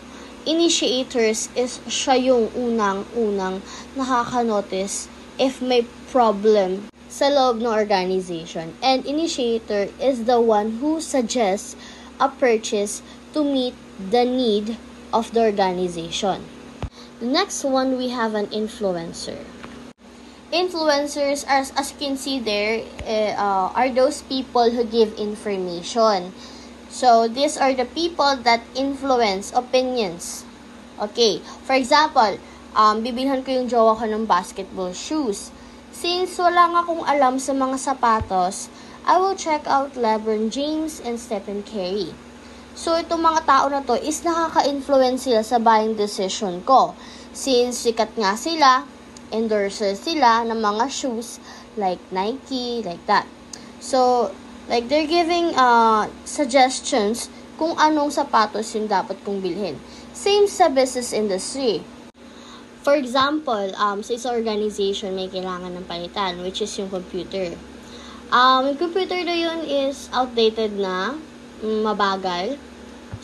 Initiators is siya yung unang-unang nakaka-notice if may problem sa loob ng organization. And initiator is the one who suggests a purchase to meet the need of the organization. The next one, we have an influencer. Influencers, as you can see there, are those people who give information. So, these are the people that influence opinions. Okay, for example, bibilhan ko yung jowa ko ng basketball shoes. Since wala nga akong alam sa mga sapatos, I will check out LeBron James and Stephen Curry. So, itong mga tao na to is nakaka-influence sila sa buying decision ko. Since sikat nga sila, endorser sila ng mga shoes like Nike, like that. So, like they're giving suggestions kung anong sapatos yung dapat kong bilhin. Same sa business industry. For example, sa isang organization may kailangan ng palitan, which is yung computer. Yung computer na yun is outdated na, mabagal.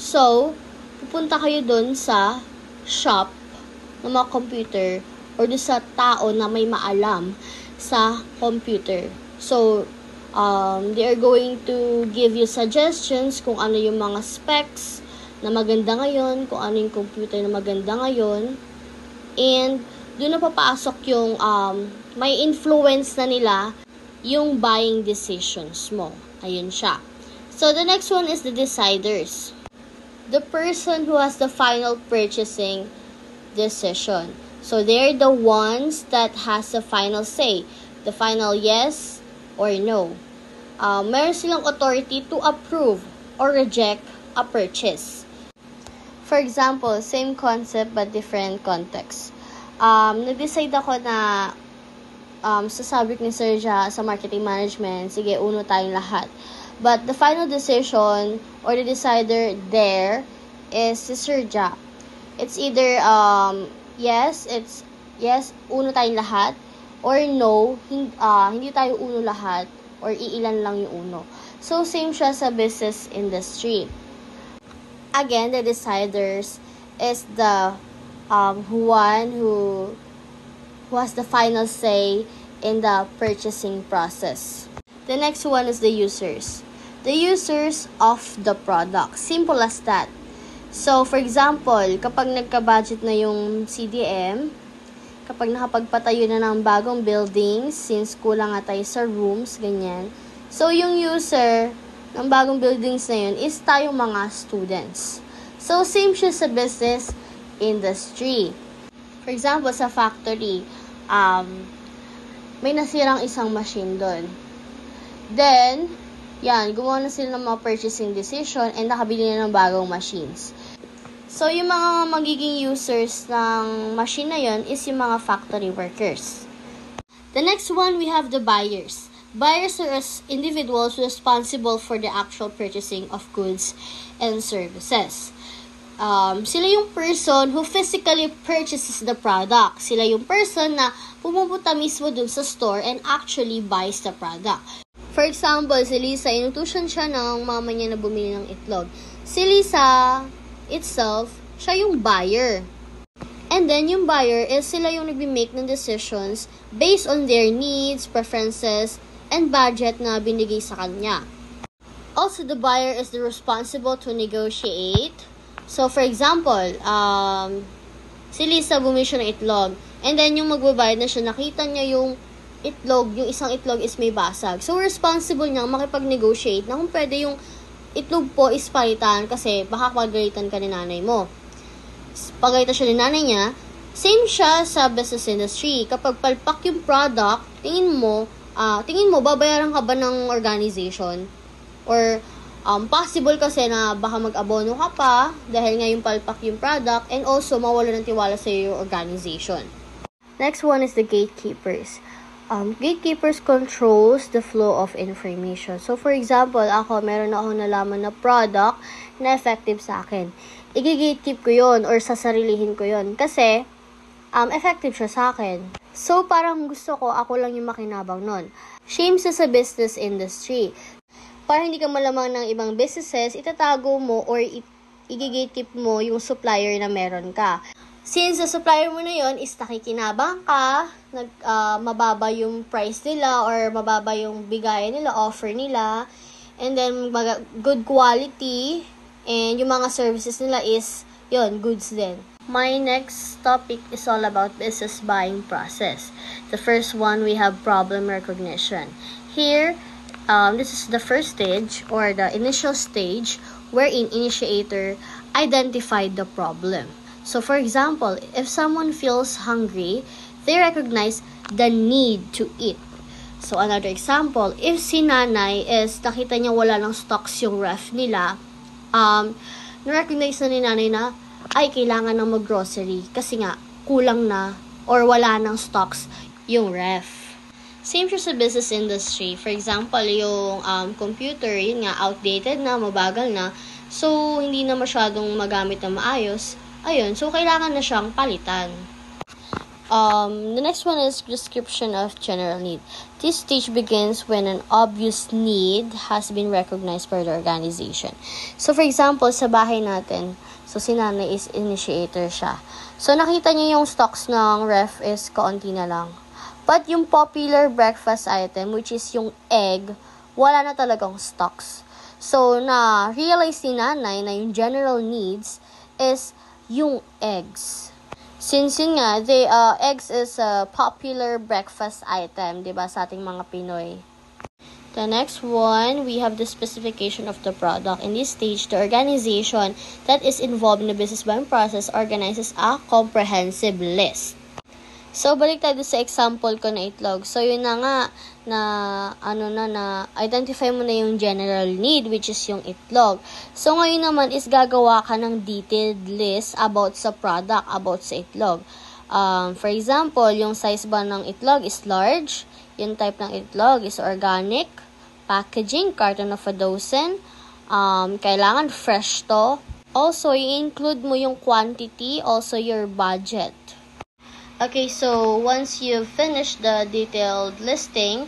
So, pupunta kayo dun sa shop ng mga computer or dun sa tao na may maalam sa computer. So, they are going to give you suggestions kung ano yung mga specs na maganda ngayon, kung ano yung computer na maganda ngayon. And, doon na papasok yung may influence na nila yung buying decisions mo. Ayun siya. So, the next one is the deciders. The person who has the final purchasing decision. So, they're the ones that has the final say. The final yes or no. Meron silang authority to approve or reject a purchase. For example, same concept but different context. Nag-decide ako na sa subject ni Sir Ja sa marketing management, sige, uno tayong lahat. But the final decision or the decider there is si Sir Ja. It's either yes, uno tayong lahat, or no, hindi tayo uno lahat, or iilan lang yung uno. So, same siya sa business industry. Again, the deciders is the one who has the final say in the purchasing process. The next one is the users. The users of the product. Simple as that. So, for example, kapag nagka-budget na yung CDM, kapag nakapagpatayo na ng bagong buildings, since kulang nga tayo sa rooms, ganyan. So, yung user ng bagong buildings na yun is tayong mga students. So, same siya sa business industry. For example, sa factory, may nasirang isang machine doon. Then, gumawa na sila ng mga purchasing decision and nakabili na ng bagong machines. So, yung mga magiging users ng machine na yun is yung mga factory workers. The next one, we have the buyers. Buyers are individuals responsible for the actual purchasing of goods and services. Sila yung person who physically purchases the product. Sila yung person na pumupunta mismo dun sa store and actually buys the product. For example, si Lisa, inutusan siya ng mama niya na bumili ng itlog. Si Lisa itself, siya yung buyer. And then, yung buyer is sila yung nagbi-make ng decisions based on their needs, preferences, and budget na binigay sa kanya. Also, the buyer is the responsible to negotiate. So, for example, si Lisa bumili siya ng itlog. And then, yung magbabayad na siya, nakita niya yung itlog, yung isang itlog is may basag. So, responsible niya makipag-negotiate na kung pwede yung itlog po is palitan kasi baka pagalitan ka ni nanay mo. Pagalitan siya ni nanay niya, same siya sa business industry. Kapag palpak yung product, tingin mo, babayaran ka ba ng organization? Or, possible kasi na baka mag-abono ka pa dahil nga yung palpak yung product and also mawala ng tiwala sa yung organization. Next one is the gatekeepers. Gatekeepers controls the flow of information. So, for example, meron ako nalaman na product na effective sa akin. I-gatekeep ko yon or sasarilihin ko yon kasi effective siya sa akin. So, parang gusto ko, ako lang yung makinabang nun. Shame sa business industry. Para hindi ka malamang ng ibang businesses, itatago mo or i-gatekeep mo yung supplier na meron ka. Since the supplier mo na yon is nakikinabang ka, mababa yung price nila or mababa yung bigayan nila, offer nila, and then good quality, and yung mga services nila is, goods din. My next topic is all about business buying process. The first one, we have problem recognition. Here, this is the first stage or the initial stage wherein initiator identified the problem. So, for example, if someone feels hungry, they recognize the need to eat. So, another example, if si nanay is nakita niya wala ng stocks yung ref nila, na-recognize na ni nanay na, ay, kailangan ng mag-grocery kasi nga, kulang na or wala ng stocks yung ref. Same siya sa business industry. For example, yung computer, yun nga, outdated na, mabagal na. So, hindi na masyadong magamit na maayos. ayun, so kailangan na siyang palitan. The next one is description of general need. This stage begins when an obvious need has been recognized by the organization. So, for example, sa bahay natin, so si nanay is initiator siya. So, nakita niya yung stocks ng ref is kaunti na lang. But yung popular breakfast item, which is yung egg, wala na talagang stocks. So, na-realize ni nanay na yung general needs is yung eggs. Since yun nga, eggs is a popular breakfast item, diba, sa ating mga Pinoy. The next one, we have the specification of the product. In this stage, the organization that is involved in the business buying process organizes a comprehensive list. So, balik tayo sa example ko na itlog. So, yun na nga, identify mo na yung general need, which is yung itlog. So, ngayon naman is gagawa ka ng detailed list about sa product, about sa itlog. For example, yung size ba ng itlog is large, yung type ng itlog is organic, packaging, carton of a dozen, kailangan fresh to. Also, i-include mo yung quantity, also your budget. Okay, so once you've finished the detailed listing,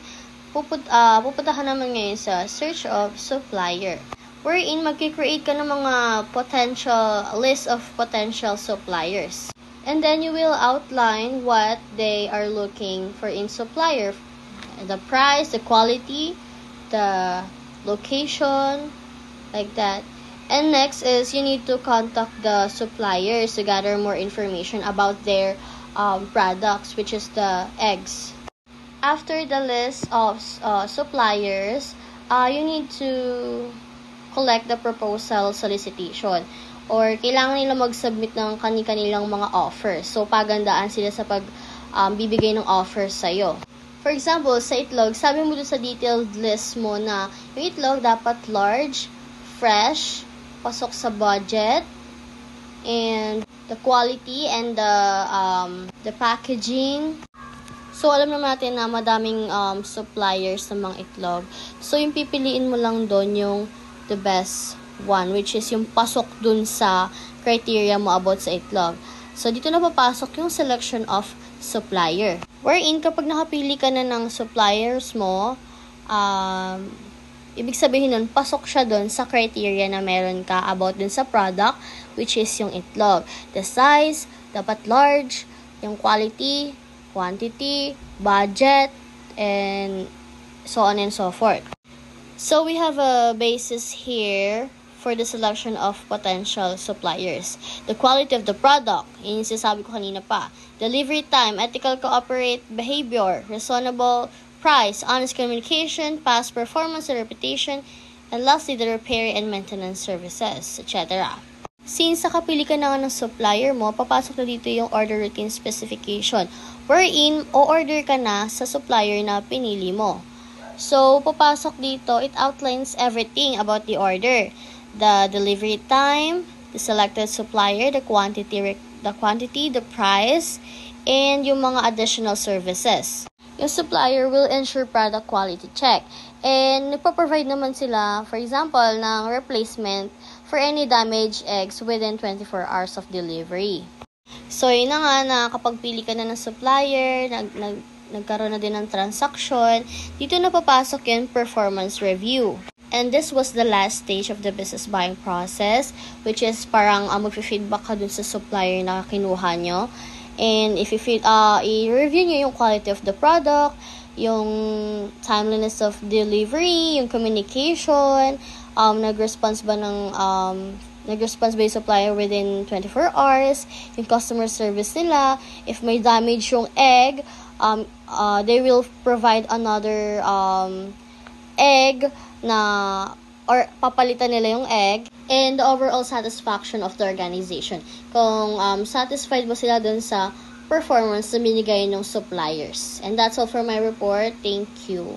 pupunta ka naman ngayon sa search of supplier. Wherein magki-create ka ng mga list of potential suppliers. And then you will outline what they are looking for in supplier. The price, the quality, the location, like that. And next is you need to contact the suppliers to gather more information about their products, which is the eggs. After the list of suppliers, you need to collect the proposal solicitation, or kailangan nila mag-submit ng kanilang mga offers. So, pagandaan sila sa bibigay ng offers sa'yo. For example, sa itlog, sabi mo doon sa detailed list mo na yung itlog dapat large, fresh, pasok sa budget, and the quality and the packaging. So, alam naman natin na madaming suppliers ng mga itlog. So, yung pipiliin mo lang doon yung the best one, which is yung pasok dun sa criteria mo about sa itlog. So, dito na papasok yung selection of supplier. Wherein, kapag nakapili ka na ng suppliers mo, ibig sabihin nun, pasok siya dun sa criteria na meron ka about dun sa product, which is yung itlog. The size, dapat large, yung quality, quantity, budget, and so on and so forth. So, we have a basis here for the selection of potential suppliers. The quality of the product, yun yung sinasabi ko kanina pa. Delivery time, ethical cooperate behavior, reasonable price, honest communication, past performance and reputation, and lastly, the repair and maintenance services, etc. Since nakapili ka na nga ng supplier mo, papasok na dito yung order routine specification, wherein o-order ka na sa supplier na pinili mo. So, papasok dito, it outlines everything about the order. The delivery time, the selected supplier, the quantity, the price, and yung mga additional services. Yung supplier will ensure product quality check. And nagpo-provide naman sila, for example, ng replacement for any damaged eggs within 24 hours of delivery. So, yun na nga na kapag pili ka na ng supplier, nagkaroon na din ng transaction, dito na papasok yung performance review. And this was the last stage of the business buying process, which is parang mag-feedback ka dun sa supplier na kinuha nyo. And if i-review nyo yung quality of the product, yung timeliness of delivery, yung communication, nag-response ba yung supplier within 24 hours, yung customer service nila, if may damage yung egg, they will provide another egg or papalitan nila yung egg, and the overall satisfaction of the organization. Kung satisfied ba sila dun sa performance na binigay ng suppliers. And that's all for my report. Thank you.